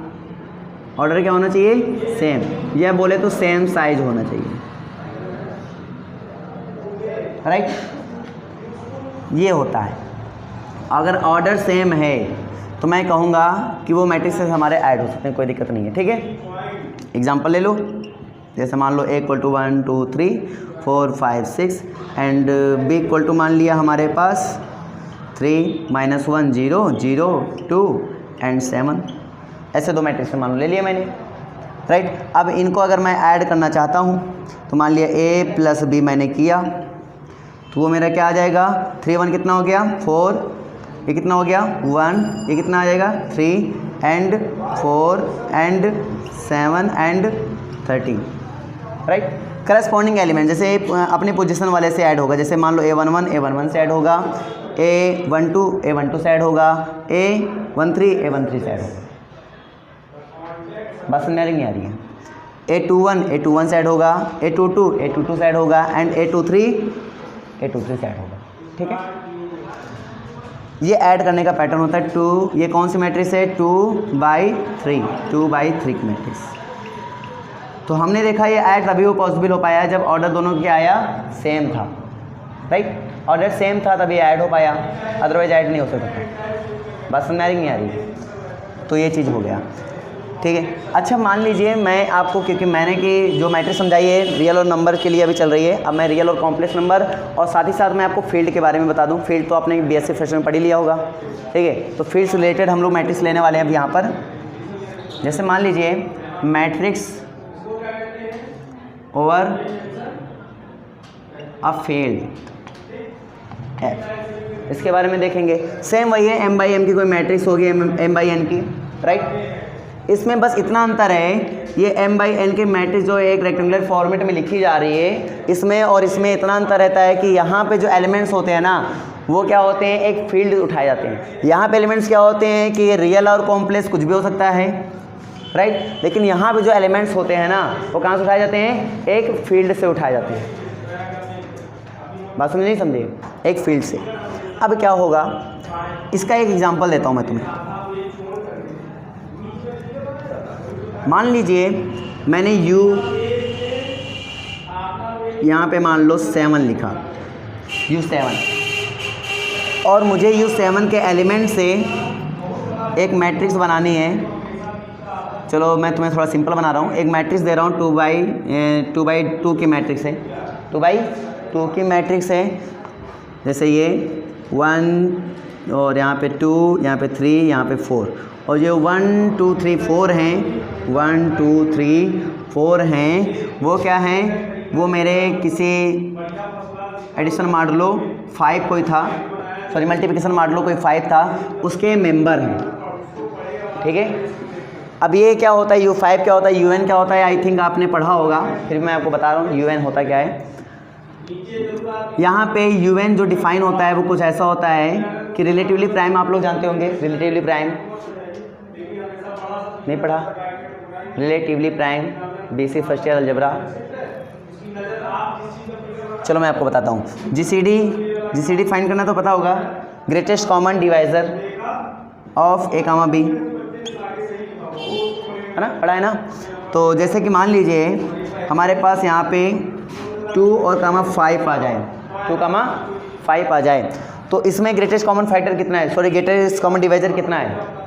ऑर्डर क्या होना चाहिए? सेम, या बोले तो सेम साइज होना चाहिए, राइट। ये होता है, अगर ऑर्डर सेम है तो मैं कहूँगा कि वो मैट्रिक्स हमारे ऐड हो सकते हैं, कोई दिक्कत नहीं है। ठीक है, एग्जांपल ले लो, जैसे मान लो A = 1 2 3 4 5 6 एंड B = मान लिया हमारे पास 3 -1 0 0 2 एंड 7। ऐसे दो मैट्रिक्स मान लो ले लिया मैंने, राइट। अब इनको अगर मैं ऐड करना चाहता हूँ तो मान लिया A + B मैंने किया, तो वो मेरा क्या आ जाएगा? 3 1 कितना हो गया? 4, ये कितना हो गया? 1, ये कितना आ जाएगा? 3 and 4 and 7 and 13, right. Corresponding element जैसे अपनी पोजीशन वाले से ऐड होगा, जैसे मान लो A11 A11 से ऐड होगा, A12 A12 से ऐड होगा, A13 A13 से ऐड होगा। बात समझ नहीं आ रही है? A21 A21 से ऐड होगा, A22 A22 से ऐड होगा एंड A23 A23 से ऐड होगा। ठीक है, ये ऐड करने का पैटर्न होता है 2। ये कौन सी मैट्रिक्स है? 2/3 2/3 की मैट्रिक्स। तो हमने देखा ये ऐड तभी वो पॉसिबल हो पाया जब ऑर्डर दोनों क्या आया? सेम था, राइट। ऑर्डर सेम था तभी ऐड हो पाया, अदरवाइज ऐड नहीं हो सकता। बात समझ में आ रही नहीं आ रही? तो ये चीज़ हो गया, ठीक है। अच्छा मान लीजिए मैं आपको, क्योंकि मैंने कि जो मैट्रिक्स समझाई है रियल और नंबर के लिए अभी चल रही है, अब मैं रियल और कॉम्प्लेक्स नंबर और साथ ही साथ मैं आपको फील्ड के बारे में बता दूं। फील्ड तो आपने BSc फ्रेशर में पढ़ ही लिया होगा, ठीक है। तो फील्ड से रिलेटेड हम लोग मैट्रिक्स लेने वाले हैं अब यहाँ पर। जैसे मान लीजिए मैट्रिक्स ओवर अ फील्ड है, इसके बारे में देखेंगे। सेम वही है, m/m की कोई मैट्रिक्स होगी, m/n की, राइट। इसमें बस इतना अंतर है, ये m/n की मैट्रिक्स जो एक रेक्टेंगुलर फॉर्मेट में लिखी जा रही है, इसमें और इसमें इतना अंतर रहता है कि यहाँ पे जो एलिमेंट्स होते हैं ना, वो क्या होते हैं? एक फील्ड उठाए जाते हैं। यहाँ पे एलिमेंट्स क्या होते हैं कि ये रियल और कॉम्प्लेक्स कुछ भी हो सकता है, राइट। लेकिन यहाँ पे जो एलिमेंट्स होते हैं ना, वो कहाँ से उठाए जाते हैं? एक फील्ड से उठाए जाते हैं। बात समझ नहीं समझे? एक फील्ड से। अब क्या होगा, इसका एक एग्जाम्पल देता हूँ मैं तुम्हें। मान लीजिए मैंने U यहाँ पे मान लो 7 लिखा, U7, और मुझे U7 के एलिमेंट से एक मैट्रिक्स बनानी है। चलो मैं तुम्हें थोड़ा सिंपल बना रहा हूँ। एक मैट्रिक्स दे रहा हूँ 2/2 की मैट्रिक्स है, 2/2 की मैट्रिक्स है। जैसे ये 1 और यहाँ पे 2, यहाँ पे 3, यहाँ पे 4, और ये 1 2 3 4 हैं, 1 2 3 4 हैं। वो क्या हैं? वो मेरे किसी एडिशन मॉडुलो 5 कोई था, सॉरी मल्टीप्लिकेशन मॉडुलो कोई 5 था, उसके मेंबर हैं, ठीक है। अब ये क्या होता है? U5 क्या होता है? UN क्या होता है? आई थिंक आपने पढ़ा होगा, फिर मैं आपको बता रहा हूँ UN होता क्या है। यहाँ पे UN जो डिफाइन होता है वो कुछ ऐसा होता है कि रिलेटिवली प्राइम, आप लोग जानते होंगे रिलेटिवली प्राइम, नहीं पढ़ा? Relatively prime BC first year algebra. चलो मैं आपको बताता हूँ। GCD फाइंड करना तो पता होगा। Greatest common divisor of A comma B, है ना, पढ़ा है ना। तो जैसे कि मान लीजिए हमारे पास यहाँ पे 2 और कामा 5 आ जाए, 2 कामा 5 आ जाए, तो इसमें ग्रेटेस्ट कॉमन फैक्टर कितना है, सॉरी ग्रेटेस्ट कॉमन डिवाइज़र कितना है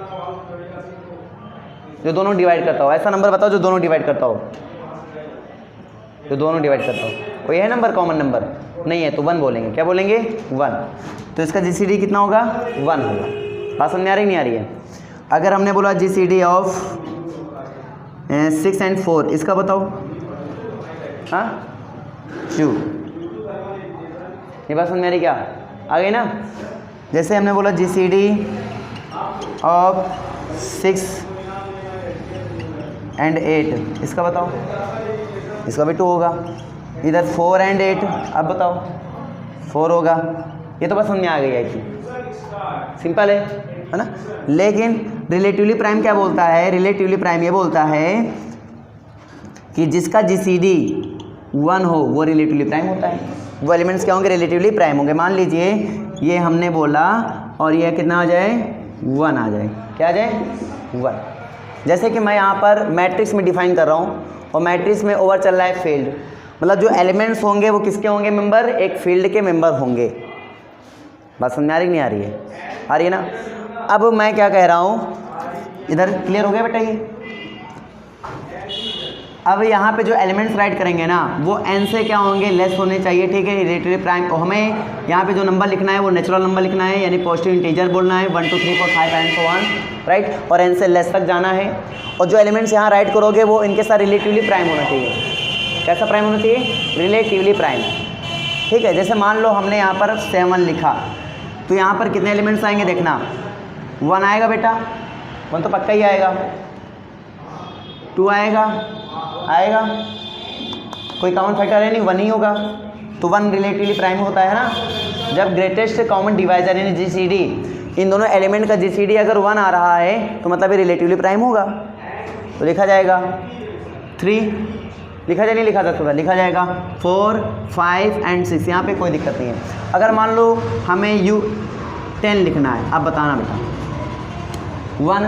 जो दोनों डिवाइड करता हो? ऐसा नंबर बताओ जो दोनों डिवाइड करता हो, जो दोनों डिवाइड करता हो। कोई है नंबर, कॉमन नंबर नहीं है तो 1 बोलेंगे। क्या बोलेंगे? 1। तो इसका जीसीडी कितना होगा? 1 होगा। बात समझ में आ रही नहीं आ रही है? अगर हमने बोला जीसीडी ऑफ 6 and 4, इसका बताओ। हाँ 2। ये बात समझ में आ रही क्या? आ गई ना। जैसे हमने बोला जीसीडी ऑफ 6 and 8, इसका बताओ। इसका भी 2 होगा। इधर 4 and 8, अब बताओ 4 होगा। ये तो बस समझ में आ गई है कि सिंपल है ना। लेकिन रिलेटिवली प्राइम क्या बोलता है? रिलेटिवली प्राइम ये बोलता है कि जिसका जीसीडी 1 हो वो रिलेटिवली प्राइम होता है। वो एलिमेंट्स क्या होंगे? रिलेटिवली प्राइम होंगे। मान लीजिए ये हमने बोला और ये कितना आ जाए? 1 आ जाए। क्या आ जाए? 1। जैसे कि मैं यहाँ पर मैट्रिक्स में डिफाइन कर रहा हूँ और मैट्रिक्स में ओवर चल रहा है फील्ड, मतलब जो एलिमेंट्स होंगे वो किसके होंगे? मेंबर, एक फील्ड के मेंबर होंगे। बात समझ में आ रही नहीं आ रही है? आ रही है ना। अब मैं क्या कह रहा हूँ, इधर क्लियर हो गया बेटा ये? अब यहाँ पे जो एलिमेंट्स राइट करेंगे ना वो n से क्या होंगे? लेस होने चाहिए, ठीक है। रिलेटिवली प्राइम, और हमें यहाँ पे जो नंबर लिखना है वो नेचुरल नंबर लिखना है, यानी पॉजिटिव इंटीजर बोलना है, 1 2 3 4 5 एंड सो ऑन, राइट। और n से लेस तक जाना है। और जो एलिमेंट्स यहाँ राइट करोगे वो इनके साथ रिलेटिवली प्राइम होना चाहिए। कैसा प्राइम होना चाहिए? रिलेटिवली प्राइम, ठीक है। जैसे मान लो हमने यहाँ पर 7 लिखा, तो यहाँ पर कितने एलिमेंट्स आएंगे? देखना 1 आएगा बेटा, 1 तो पक्का ही आएगा। 2 आएगा, कोई कॉमन फैक्टर है नहीं, 1 ही होगा, तो 1 रिलेटिवली प्राइम होता है ना। जब ग्रेटेस्ट कॉमन डिवाइजर यानी जीसीडी, इन दोनों एलिमेंट का जीसीडी अगर 1 आ रहा है तो मतलब ये रिलेटिवली प्राइम होगा। तो लिखा जाएगा 3, लिखा जाए नहीं लिखा जा सकता, लिखा जाएगा 4 5 एंड 6। यहाँ पे कोई दिक्कत नहीं है। अगर मान लो हमें U10 लिखना है, अब बताना बेटा 1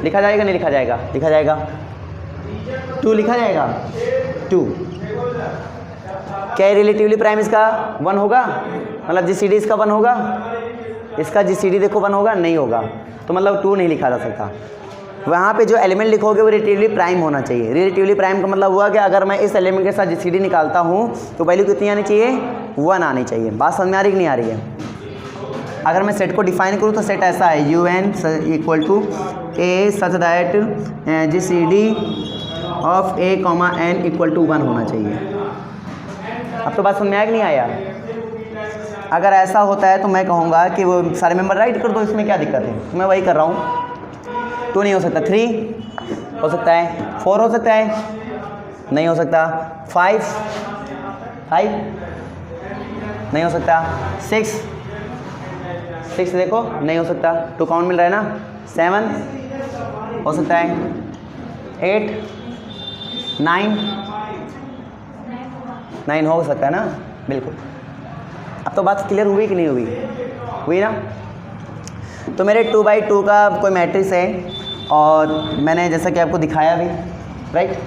लिखा जाएगा नहीं लिखा जाएगा? लिखा जाएगा। 2 लिखा जाएगा, 2। क्या रिलेटिवली प्राइम इसका 1 होगा? मतलब जीसीडी इसका 1 होगा? इसका जीसीडी देखो 1 होगा? नहीं होगा, तो मतलब 2 नहीं लिखा जा सकता। वहाँ पे जो एलिमेंट लिखोगे वो रिलेटिवली प्राइम होना चाहिए। रिलेटिवली प्राइम का मतलब हुआ कि अगर मैं इस एलिमेंट के साथ जीसीडी निकालता हूँ तो वैल्यू कितनी आनी चाहिए? 1 आनी चाहिए। बात समझ में आ रही कि नहीं आ रही है? अगर मैं सेट को डिफाइन करूँ तो सेट ऐसा है, UN equal to A such that GCD of A, N equal to 1 होना चाहिए। अब तो बात समझ में आया कि नहीं आया? अगर ऐसा होता है तो मैं कहूँगा कि वो सारे मेंबर राइट कर दो, इसमें क्या दिक्कत है? तो मैं वही कर रहा हूँ। 2 नहीं हो सकता, 3 हो सकता है, 4 हो सकता है, नहीं हो सकता, 5 नहीं हो सकता, 6 देखो नहीं हो सकता, 2 काउंट मिल रहा है ना, 7 हो सकता है, 8 9 हो सकता है ना, बिल्कुल। अब तो बात क्लियर हुई कि नहीं हुई? हुई ना। तो मेरे 2 बाई 2 का कोई मैट्रिक्स है और मैंने जैसा कि आपको दिखाया भी, राइट।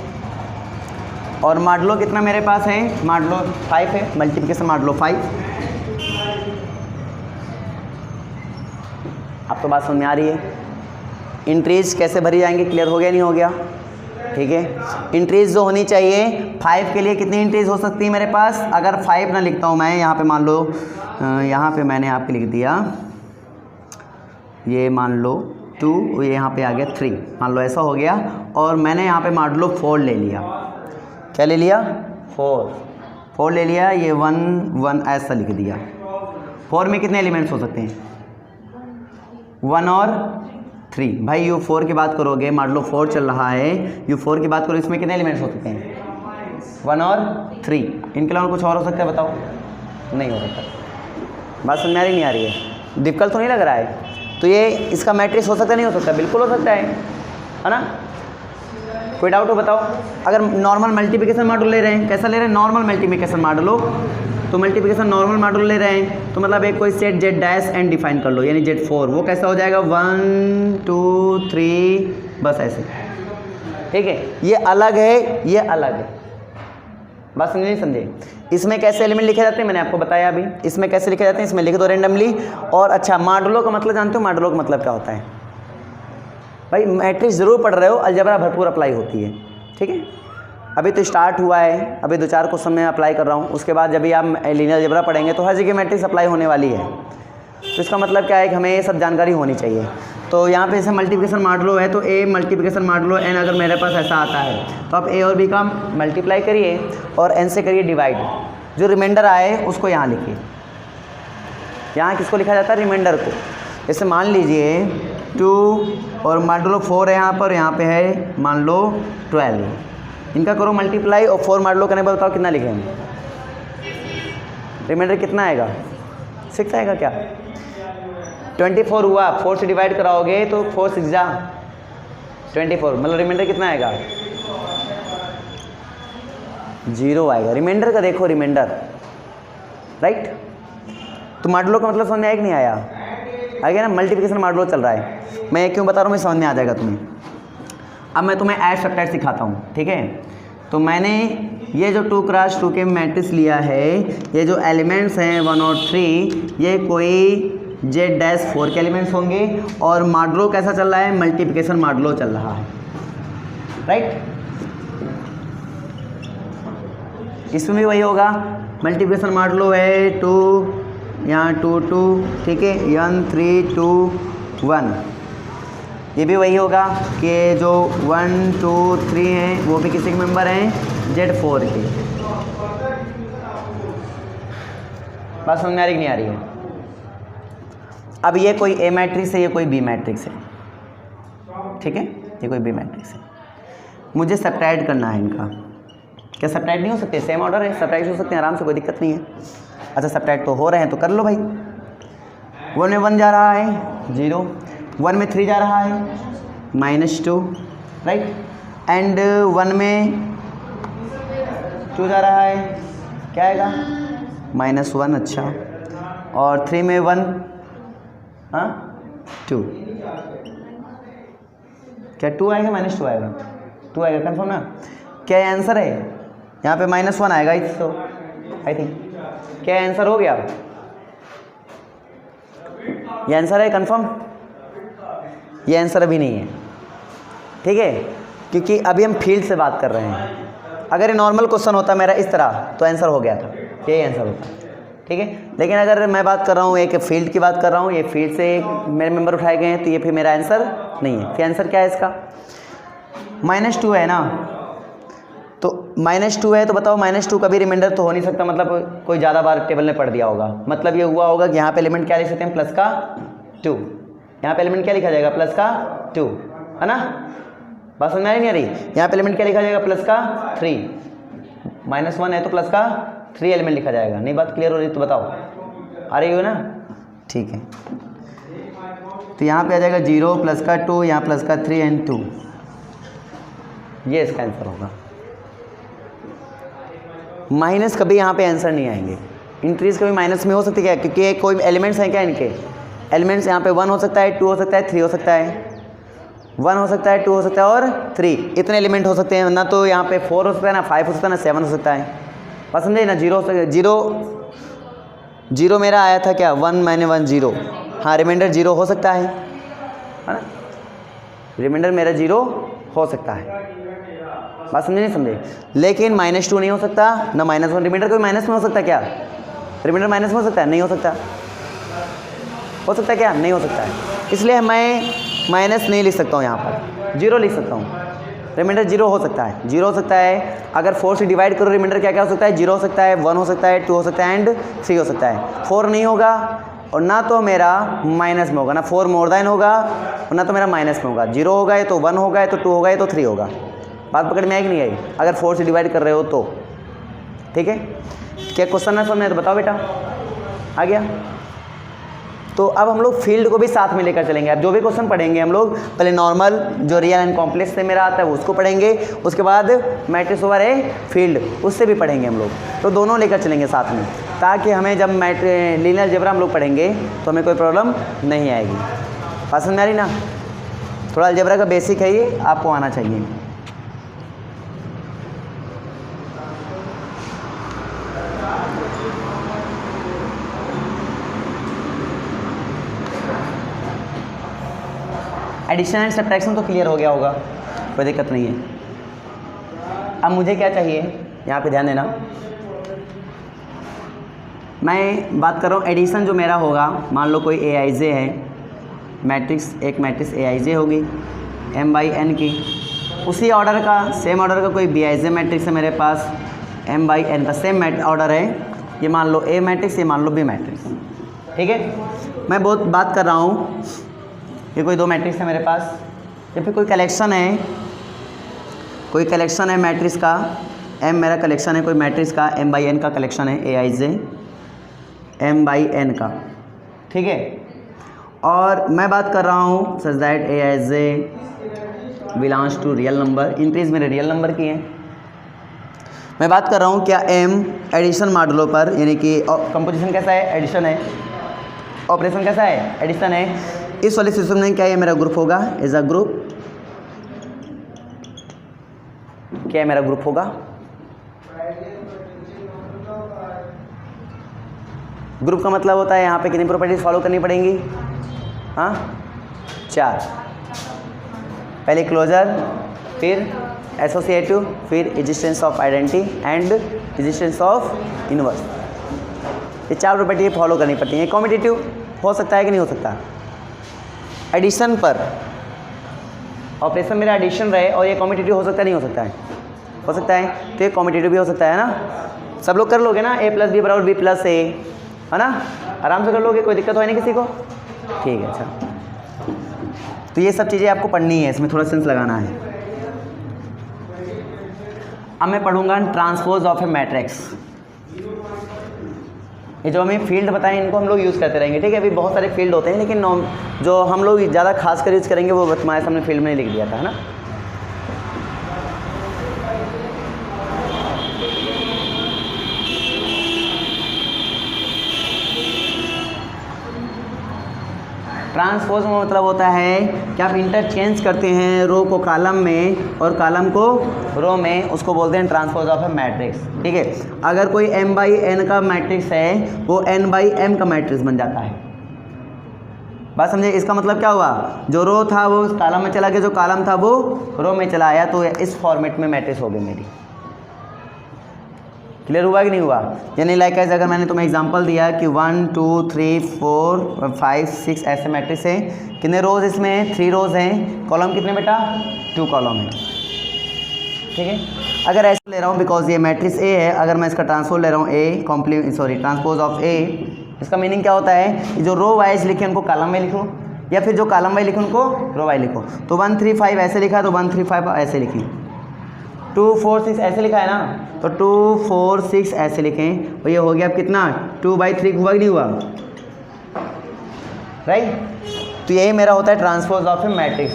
और मॉडलो कितना मेरे पास है? मॉडलो 5 है, मल्टीप्लिकेशन मॉडलो 5। अब तो बात समझ में आ रही है। इंट्रीज कैसे भरी जाएंगे? क्लियर हो गया नहीं हो गया? ठीक है। इंट्रीज जो होनी चाहिए 5 के लिए कितनी इंट्रीज हो सकती है मेरे पास? अगर 5 ना लिखता हूँ मैं यहाँ पे, मान लो यहाँ पे मैंने आपके लिख दिया, ये मान लो 2, ये यहाँ पे आ गया 3, मान लो ऐसा हो गया। और मैंने यहाँ पे मान लो 4 ले लिया। क्या ले लिया? 4 ले लिया। ये 1 ऐसा लिख दिया। 4 में कितने एलिमेंट्स हो सकते हैं? 1 और 3। भाई U4 की बात करोगे, मान लो 4 चल रहा है, U4 की बात करो, इसमें कितने एलिमेंट्स हो सकते हैं? 1 और 3। इनके अलावा कुछ और हो सकता है? बताओ। नहीं हो सकता। बात समझ में आ रही नहीं आ रही है? डिफिकल्ट तो नहीं लग रहा है? तो ये इसका मैट्रिक्स हो सकता है नहीं हो सकता? बिल्कुल हो सकता है ना। कोई डाउट हो बताओ। अगर नॉर्मल मल्टीप्लिकेशन मॉडल ले रहे हैं, कैसा ले रहे हैं? नॉर्मल मल्टीप्लिकेशन मॉडल हो, तो मल्टीप्लिकेशन नॉर्मल मॉड्यूलो ले रहे हैं, तो मतलब एक कोई set Z dash N define कर लो, यानी Z4 वो कैसा हो जाएगा 1 2 3 बस ऐसे, ठीक है। ये अलग है, ये अलग है, बात समझे नहीं समझे। इसमें कैसे एलिमेंट लिखे जाते हैं मैंने आपको बताया अभी, इसमें कैसे लिखे जाते हैं, इसमें लिख दो रेंडमली। और अच्छा मॉड्यूलो का मतलब जानते हो, मॉड्यूलो का मतलब क्या होता है भाई, मैट्रिक्स जरूर पढ़ रहे हो, अलजेब्रा भरपूर अप्लाई होती है, ठीक है। अभी तो स्टार्ट हुआ है, अभी 2-4 क्वेश्चन में अप्लाई कर रहा हूँ, उसके बाद जब भी आप लीनियर अलजेब्रा पढ़ेंगे तो हर जगह मैट्रिक्स अप्लाई होने वाली है। तो इसका मतलब क्या है कि हमें ये सब जानकारी होनी चाहिए। तो यहाँ पे जैसे मल्टीप्लिकेशन मॉडुलो है, तो ए मल्टीप्लिकेशन मॉडुलो एन अगर मेरे पास ऐसा आता है तो आप ए और बी का मल्टीप्लाई करिए और एन से करिए डिवाइड, जो रिमाइंडर आए उसको यहाँ लिखिए। यहाँ किसको लिखा जाता है, रिमाइंडर को। जैसे मान लीजिए 2 और मॉडुलो 4 है यहाँ पर, यहाँ पे है मान लो 12, इनका करो मल्टीप्लाई और 4 मॉडुलो करने पर बताओ कितना लिखेंगे, रिमाइंडर कितना आएगा, 6 आएगा क्या, 24 हुआ, 4 से डिवाइड कराओगे तो 4 6 जा 24, मतलब रिमाइंडर कितना आएगा 0 आएगा। रिमाइंडर का देखो, रिमाइंडर राइट। तो मॉडुलो का मतलब समझ में आया कि नहीं आया, आ गया ना। मल्टीप्लिकेशन मॉडुलो चल रहा है, मैं क्यों बता रहा हूँ, मैं समझ में आ जाएगा तुम्हें। अब मैं तुम्हें ऐड सब्ट्रैक्ट सिखाता हूँ, ठीक है। तो मैंने ये जो 2x2 के मैट्रिक्स लिया है, ये जो एलिमेंट्स हैं 1 और 3, ये कोई Z-4 के एलिमेंट्स होंगे और मॉडुलो कैसा चल रहा है, मल्टीप्लिकेशन मॉडुलो चल रहा है, राइट। इसमें भी वही होगा, मल्टीप्लिकेशन मॉडुलो है 2, यहाँ 2 2, ठीक है, 1 3 2 1। ये भी वही होगा कि जो 1 2 3 हैं वो भी किसी के मेंबर हैं, Z4 के। बात समझ में आ रही नहीं आ रही है। अब ये कोई ए मैट्रिक्स है, ये कोई बी मैट्रिक्स है, ठीक है, ये कोई बी मैट्रिक्स है। मुझे सब्ट्रैक्ट करना है इनका। क्या सब्ट्रैक्ट नहीं हो सकते, सेम ऑर्डर है, सब्ट्रैक्ट हो सकते हैं आराम से, कोई दिक्कत नहीं है। अच्छा सब्ट्रैक्ट तो हो रहे हैं तो कर लो भाई। 1 में 1 जा रहा है 0, 1 में 3 जा रहा है -2, राइट, एंड 1 में 2 जा रहा है, क्या आएगा -1, अच्छा, और 3 में 1 2, क्या 2 आएगा -2 आएगा, 2 आएगा कंफर्म ना। क्या आंसर है, यहाँ पे -1 आएगा तो आई थिंक, क्या आंसर हो गया, ये आंसर है कंफर्म। ये आंसर अभी नहीं है, ठीक है, क्योंकि अभी हम फील्ड से बात कर रहे हैं। अगर ये नॉर्मल क्वेश्चन होता मेरा इस तरह तो आंसर हो गया था, यही आंसर होता, ठीक है। लेकिन अगर मैं बात कर रहा हूँ एक फील्ड की बात कर रहा हूँ, ये फील्ड से मेरे मेंबर उठाए गए हैं, तो ये फिर मेरा आंसर नहीं है। फिर आंसर क्या है इसका, -2 है ना, तो -2 है तो बताओ -2 का भी रिमाइंडर तो हो नहीं सकता, मतलब कोई ज़्यादा बार टेबल ने पढ़ दिया होगा। मतलब ये हुआ होगा कि यहाँ पे एलिमेंट क्या लिख सकते हैं, प्लस का 2, यहाँ पे एलिमेंट क्या लिखा जाएगा, प्लस का 2, है ना। बात समझ में नहीं आ रही, यहाँ पे एलिमेंट क्या लिखा जाएगा, प्लस का 3, -1 है तो प्लस का 3 एलिमेंट लिखा जाएगा। नहीं बात क्लियर हो रही तो बताओ, आ रही हो ना, ठीक है। तो यहाँ पे आ जाएगा 0 प्लस का 2, यहाँ प्लस का 3 एंड 2, ये इसका आंसर होगा। माइनस कभी यहाँ पे आंसर नहीं आएंगे, इंक्रीज कभी माइनस में हो सकती है क्या, क्योंकि कोई एलिमेंट्स हैं क्या, इनके एलिमेंट्स यहाँ पे 1 हो सकता है, 2 हो सकता है, 3 हो सकता है, 1 हो सकता है, 2 हो सकता है और 3, इतने एलिमेंट हो सकते हैं ना। तो यहाँ पे 4 हो सकता है ना, 5 हो सकता है ना, 7 हो सकता है, बस समझे ना। 0 हो सकता है, 0 मेरा आया था क्या, 1 मैंने 1 0, हाँ रिमाइंडर 0 हो सकता है ना, रिमाइंडर मेरा 0 हो सकता है, बात समझे नहीं समझे। लेकिन -2 नहीं हो सकता ना, -1, रिमाइंडर कोई माइनस में हो सकता है क्या, रिमाइंडर माइनस में हो सकता है, नहीं हो सकता, हो सकता है क्या, नहीं हो सकता है। इसलिए मैं माइनस नहीं लिख सकता हूँ, यहाँ पर 0 लिख सकता हूँ। रिमाइंडर 0 हो सकता है, 0 हो सकता है। अगर 4 से डिवाइड करो रिमाइंडर क्या क्या हो सकता है, 0 हो सकता है, 1 हो सकता है, 2 हो सकता है एंड 3 हो सकता है। 4 नहीं होगा और ना तो मेरा माइनस में होगा, ना 4 मोर देन होगा और ना तो मेरा माइनस में होगा। 0 होगा या तो 1 होगा या तो 2 होगा या तो 3 होगा। बात पकड़ में आई कि नहीं आई, अगर 4 से डिवाइड कर रहे हो तो, ठीक है। क्या क्वेश्चन है समझ में तो बताओ बेटा, आ गया। तो अब हम लोग फील्ड को भी साथ में लेकर चलेंगे। अब जो भी क्वेश्चन पढ़ेंगे हम लोग पहले नॉर्मल जो रियल एंड कॉम्प्लेक्स से मेरा आता है उसको पढ़ेंगे, उसके बाद मैट्रिक्स ओवर ए फील्ड उससे भी पढ़ेंगे हम लोग। तो दोनों लेकर चलेंगे साथ में, ताकि हमें जब लीनियर अलजेब्रा हम लोग पढ़ेंगे तो हमें कोई प्रॉब्लम नहीं आएगी। पसंद आ रही ना? थोड़ा अलजेब्रा का बेसिक है ये, आपको आना चाहिए। एडिशन एंड सब्ट्रैक्शन तो क्लियर हो गया होगा, कोई दिक्कत नहीं है। अब मुझे क्या चाहिए, यहाँ पे ध्यान देना, मैं बात कर रहा हूँ एडिशन जो मेरा होगा, मान लो कोई ए आई जे है मैट्रिक्स, एक मैट्रिक्स ए आई जे होगी m/n की, उसी ऑर्डर का सेम ऑर्डर का कोई बी आई जे मैट्रिक्स है मेरे पास m/n का सेम ऑर्डर है, ये मान लो ए मैट्रिक्स, ये मान लो बी मैट्रिक्स, ठीक है। मैं बहुत बात कर रहा हूँ, ये कोई दो मैट्रिक्स है मेरे पास, या फिर कोई कलेक्शन है, कोई कलेक्शन है मैट्रिक्स का, m मेरा कलेक्शन है कोई मैट्रिक्स का, m/n का कलेक्शन है ए आई जे m/n का, ठीक है। और मैं बात कर रहा हूँ such that A I J belongs to real number, increase मेरे रियल नंबर की है। मैं बात कर रहा हूँ क्या m एडिशन मॉडुलो पर, यानी कि कंपोजिशन कैसा है, एडिशन है, ऑपरेशन कैसा है, एडिशन है, इस वाले सिस्टम में क्या ये मेरा ग्रुप होगा, एज अ ग्रुप, क्या मेरा ग्रुप होगा, ग्रुप का मतलब होता है यहाँ पे कितनी प्रॉपर्टीज फॉलो करनी पड़ेंगी, हाँ 4, पहले क्लोजर, फिर एसोसिएटिव, फिर existence of identity and existence of inverse, ये 4 प्रॉपर्टी फॉलो करनी पड़ती हैं। कॉम्पिटिटिव हो सकता है कि नहीं हो सकता, एडिशन पर ऑपरेशन मेरा एडिशन रहे और ये कॉम्पिटिटिव हो सकता है, नहीं हो सकता है, हो सकता है, तो ये कॉम्पिटिटिव भी हो सकता है ना। सब लोग कर लोगे ना, a + b = b + a, है ना, आराम से कर लोगे, कोई दिक्कत हो नहीं किसी को, ठीक है। अच्छा, तो ये सब चीज़ें आपको पढ़नी है, इसमें थोड़ा सेंस लगाना है। अब मैं पढ़ूंगा ट्रांसपोज ऑफ ए मैट्रिक्स, ये जो हमें फील्ड बताएं इनको हम लोग यूज़ करते रहेंगे, ठीक है। अभी बहुत सारे फील्ड होते हैं, लेकिन जो हम लोग ज़्यादा खास कर यूज़ करेंगे वो तुम्हारे सामने फील्ड में लिख दिया था, है ना। ट्रांसपोज में मतलब होता है कि आप इंटरचेंज करते हैं रो को कॉलम में और कॉलम को रो में, उसको बोलते हैं ट्रांसपोज ऑफ ए मैट्रिक्स, ठीक है। अगर कोई m/n का मैट्रिक्स है वो n/m का मैट्रिक्स बन जाता है, बात समझे। इसका मतलब क्या हुआ, जो रो था वो कॉलम में चला गया, जो कॉलम था वो रो में चला आया, तो इस फॉर्मेट में मैट्रिक्स हो गई मेरी। क्लियर हुआ कि नहीं हुआ, यानी लाइक ऐसे अगर मैंने तुम्हें एग्जांपल दिया कि 1 2 3 4 5 6 ऐसे मैट्रिक्स हैं, कितने रोज इसमें 3 रोज हैं, कॉलम कितने बेटा 2 कॉलम है, ठीक है। अगर ऐसे ले रहा हूँ बिकॉज ये मैट्रिक्स ए है, अगर मैं इसका ट्रांसपोज ले रहा हूँ ट्रांसपोज ऑफ ए, इसका मीनिंग क्या होता है, जो रो वाइज लिखे उनको कॉलम में लिखो, या फिर जो कॉलम वाइज लिखे उनको रो वाइज लिखो। तो 1 3 5 ऐसे लिखा है तो 1 3 5 ऐसे लिखें, 2 4 6 ऐसे लिखा है ना, तो 2 4 6 ऐसे लिखें, और ये हो गया अब कितना 2/3 हुआ कि नहीं हुआ, राइट। तो यही मेरा होता है ट्रांसपोज ऑफ ए मैट्रिक्स।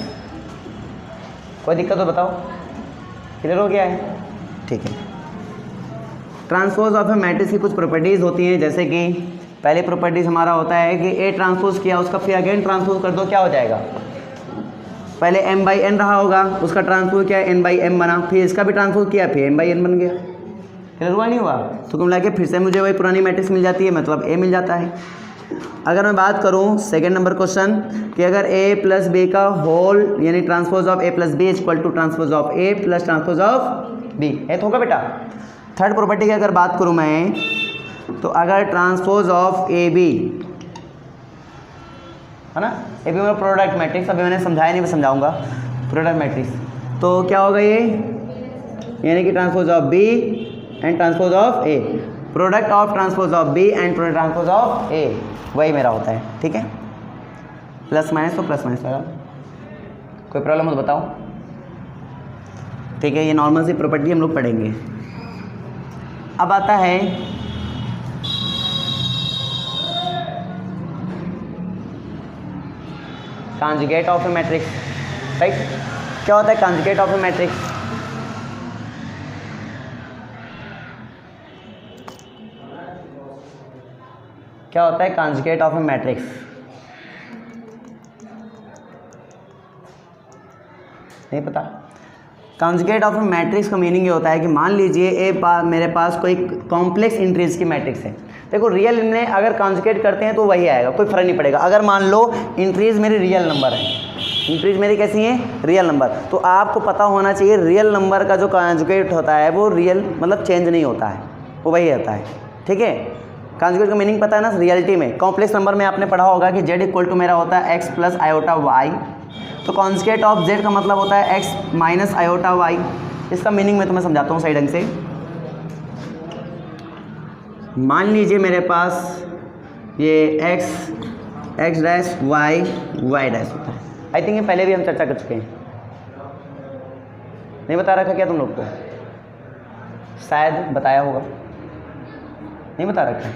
कोई दिक्कत हो बताओ, क्लियर हो गया है, ठीक है। ट्रांसपोज ऑफ ए मैट्रिक्स की कुछ प्रॉपर्टीज़ होती हैं, जैसे कि पहली प्रॉपर्टीज़ हमारा होता है कि ए ट्रांसपोज किया उसका फिर अगेन ट्रांसपोज कर दो, क्या हो जाएगा, पहले m/n रहा होगा, उसका ट्रांसपोज किया n/m बना, फिर इसका भी ट्रांसपोज किया फिर m/n बन गया, क्लियर हुआ नहीं हुआ। तो कुल मिला के फिर से मुझे वही पुरानी मैट्रिक्स मिल जाती है, मतलब a मिल जाता है। अगर मैं बात करूं सेकंड नंबर क्वेश्चन कि अगर a + b का होल यानी transpose of a + b = transpose of a + transpose of b, है तो होगा बेटा। थर्ड प्रॉपर्टी की अगर बात करूं मैं, तो अगर ट्रांसपोज ऑफ ए बी, है ना, ए बी मतलब प्रोडक्ट मैट्रिक्स, अभी मैंने समझाया नहीं, मैं समझाऊंगा, प्रोडक्ट मैट्रिक्स, तो क्या होगा ये, यानी कि transpose of B and transpose of A, product of transpose of B and product transpose of A, वही मेरा होता है, ठीक है। प्लस माइनस तो प्लस माइनस लगा, कोई प्रॉब्लम हो तो बताओ, ठीक है। ये नॉर्मल सी प्रॉपर्टी हम लोग पढ़ेंगे। अब आता है conjugate of A matrix, right. क्या होता है कॉन्जुगेट ऑफ ए मैट्रिक्स? क्या होता है कॉन्जुगेट ऑफ ए मैट्रिक्स? नहीं पता? कॉन्जुगेट ऑफ ए मैट्रिक्स का मीनिंग ये होता है कि मान लीजिए मेरे पास कोई कॉम्प्लेक्स इंट्रीज की मैट्रिक्स है। देखो रियल में अगर कॉन्जुगेट करते हैं तो वही आएगा, कोई फर्क नहीं पड़ेगा। अगर मान लो इंट्रीज मेरी रियल नंबर है, इंट्रीज मेरी कैसी है? रियल नंबर, तो आपको पता होना चाहिए रियल नंबर का जो कॉन्जुगेट होता है वो रियल मतलब चेंज नहीं होता है, वो वही होता है, ठीक है। कॉन्जुगेट का मीनिंग पता है ना? रियलिटी में कॉम्प्लेक्स नंबर में आपने पढ़ा होगा कि z इक्वल टू मेरा होता है x प्लस आयोटा y, तो कॉन्जुगेट ऑफ z का मतलब होता है x माइनस आयोटा y। इसका मीनिंग मैं तुम्हें समझाता हूँ सही ढंग से। मान लीजिए मेरे पास ये x डैश y डैश होता है। आई थिंक ये पहले भी हम चर्चा कर चुके हैं, नहीं बता रखा क्या तुम लोग को? शायद बताया होगा, नहीं बता रखा।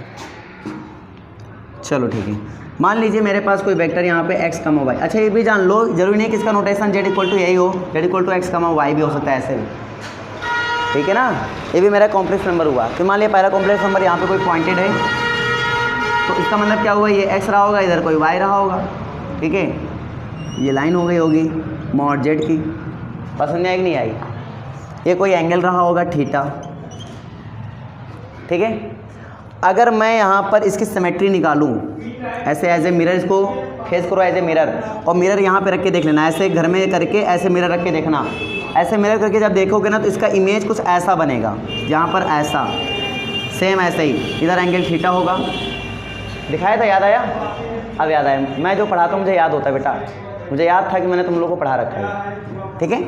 चलो ठीक है, मान लीजिए मेरे पास कोई वेक्टर यहाँ पे x, y। अच्छा ये भी जान लो, जरूरी नहीं कि इसका नोटेशन z इक्वल टू यही हो, z equal to x, y भी हो सकता है ऐसे भी, ठीक है ना। ये भी मेरा कॉम्प्लेक्स नंबर हुआ। तो मान लिया पहला कॉम्प्लेक्स नंबर यहाँ पे कोई पॉइंटेड है, तो इसका मतलब क्या हुआ? ये x रहा होगा, इधर कोई y रहा होगा, ठीक है। ये लाइन हो गई होगी मॉड z की, पसंद आई कि नहीं आई? ये कोई एंगल रहा होगा थीटा, ठीक है। अगर मैं यहाँ पर इसकी सिमेट्री निकालूँ ऐसे एज ए मिरर, इसको फेस करो एज ए मिरर, और मिरर यहाँ पे रख के देख लेना, ऐसे घर में करके ऐसे मिरर रख के देखना। ऐसे मिरर करके जब देखोगे ना तो इसका इमेज कुछ ऐसा बनेगा, यहाँ पर ऐसा सेम ऐसे ही, इधर एंगल थीटा होगा। दिखाया था, याद आया? अब याद आया। मैं जो पढ़ाता हूँ मुझे याद होता है बेटा, मुझे याद था कि मैंने तुम लोगों को पढ़ा रखा है, ठीक है।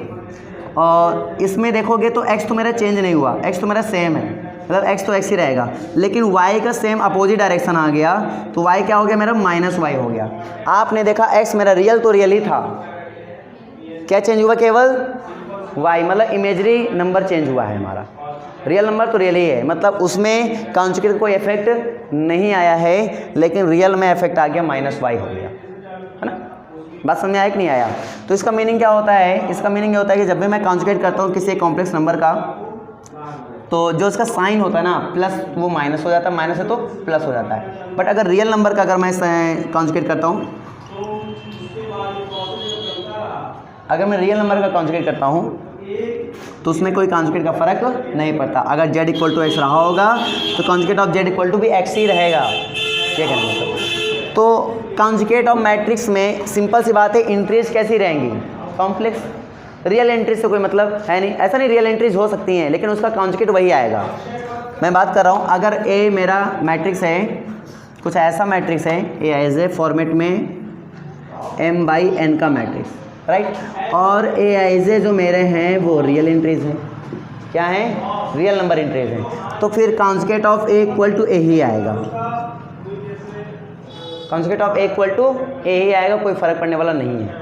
और इसमें देखोगे तो x तो मेरा चेंज नहीं हुआ, x तो मेरा सेम है, मतलब x तो x ही रहेगा, लेकिन y का सेम अपोजिट डायरेक्शन आ गया, तो y क्या हो गया मेरा? माइनस y हो गया। आपने देखा x मेरा रियल तो रियल ही था, क्या चेंज हुआ? केवल y, मतलब इमेजरी नंबर चेंज हुआ है हमारा, रियल नंबर तो रियल ही है, मतलब उसमें कॉन्जुगेट कोई इफेक्ट नहीं आया है, लेकिन रियल में इफेक्ट आ गया, माइनस y हो गया, है ना। बात समझ में आया कि नहीं आया? तो इसका मीनिंग क्या होता है? इसका मीनिंग ये होता है कि जब भी मैं कॉन्जुगेट करता हूँ किसी कॉम्प्लेक्स नंबर का, तो जो इसका साइन होता है ना प्लस, वो माइनस हो जाता है, माइनस है तो प्लस हो जाता है। बट अगर रियल नंबर का अगर मैं कॉन्जुगेट करता हूँ, अगर मैं रियल नंबर का कॉन्जुगेट करता हूँ तो उसमें कोई कॉन्जुगेट का फर्क नहीं पड़ता। अगर z इक्वल टू एक्स रहा होगा तो conjugate of z equal to भी x ही रहेगा, ये कहना मतलब। तो कॉन्जुगेट ऑफ मैट्रिक्स में सिंपल सी बात है, एंट्रीज कैसी रहेंगी? कॉम्प्लेक्स। रियल एंट्रीज से कोई मतलब है नहीं, ऐसा नहीं, रियल एंट्रीज हो सकती हैं लेकिन उसका कॉन्जुगेट वही आएगा। मैं बात कर रहा हूँ अगर A मेरा मैट्रिक्स है, कुछ ऐसा मैट्रिक्स है A एज ए फॉर्मेट में m/n का मैट्रिक्स, राइट, और A एज ए जो मेरे हैं वो रियल एंट्रीज हैं, क्या हैं? रियल नंबर एंट्रीज हैं, तो फिर conjugate of A equal to A ही आएगा, conjugate of A equal to A ही आएगा, कोई फर्क पड़ने वाला नहीं है।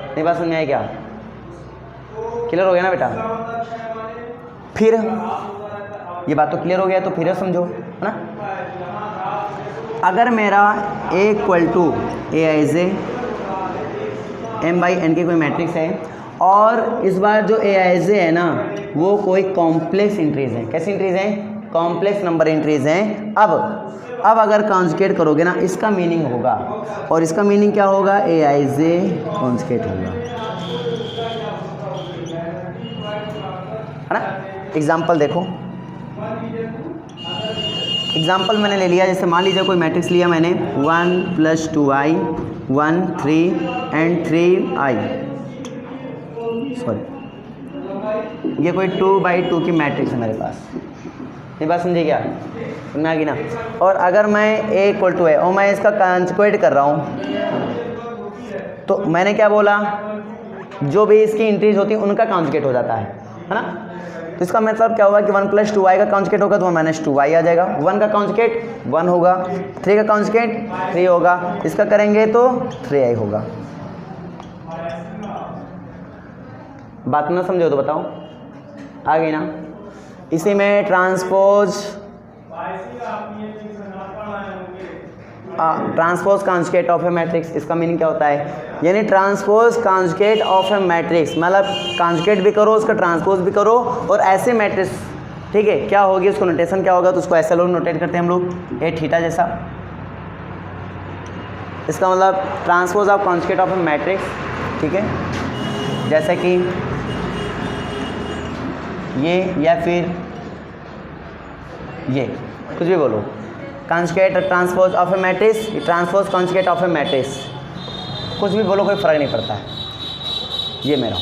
नहीं बात समझ में आई क्या? क्लियर हो गया ना बेटा? फिर ये बात तो क्लियर हो गया, तो फिर समझो, है ना। अगर मेरा A equal to A as a m/n की कोई मैट्रिक्स है, और इस बार जो A एज ए है ना वो कोई कॉम्प्लेक्स इंट्रीज है, कैसी इंट्रीज हैं? कॉम्प्लेक्स नंबर इंट्रीज हैं। अब अगर कॉन्जुगेट करोगे ना इसका मीनिंग होगा, और इसका मीनिंग क्या होगा? A एज ए कॉन्जुगेट होगा, है ना। एग्जाम्पल देखो, एग्जाम्पल मैंने ले लिया, जैसे मान लीजिए कोई मैट्रिक्स लिया मैंने 1 + 2i 1 3 एंड 3i, सॉरी, ये कोई 2/2 की मैट्रिक्स है मेरे पास, ये बात समझे क्या? समझ आ गई ना। और अगर मैं A इक्वल टू है और मैं इसका कॉन्जुगेट कर रहा हूँ, तो मैंने क्या बोला? जो भी इसकी इंट्रीज होती है उनका कॉन्जुगेट हो जाता है ना। तो इसका मतलब क्या होगा कि 1 + 2i का कॉन्जुगेट होगा तो 1 - 2i आ जाएगा, 1 का कॉन्जुगेट 1 होगा, 3 का कॉन्जुगेट 3 होगा, इसका करेंगे तो 3i होगा। बात ना समझो तो बताओ, आ गई ना। इसी में transpose transpose conjugate of A matrix, इसका मीनिंग क्या होता है, यानी transpose conjugate of A matrix, मतलब कॉन्जुगेट भी करो उसका, ट्रांसपोज भी करो, और ऐसे मैट्रिक्स, ठीक है, क्या होगी उसको नोटेशन क्या होगा, तो उसको ऐसे लोग नोटेट करते हैं हम लोग ए थीटा जैसा। इसका मतलब transpose of conjugate of A matrix, ठीक है, जैसे कि ये या फिर ये, कुछ भी बोलो, conjugate transpose of A matrix, transpose conjugate of A matrix, कुछ भी बोलो कोई फ़र्क नहीं पड़ता है। ये मेरा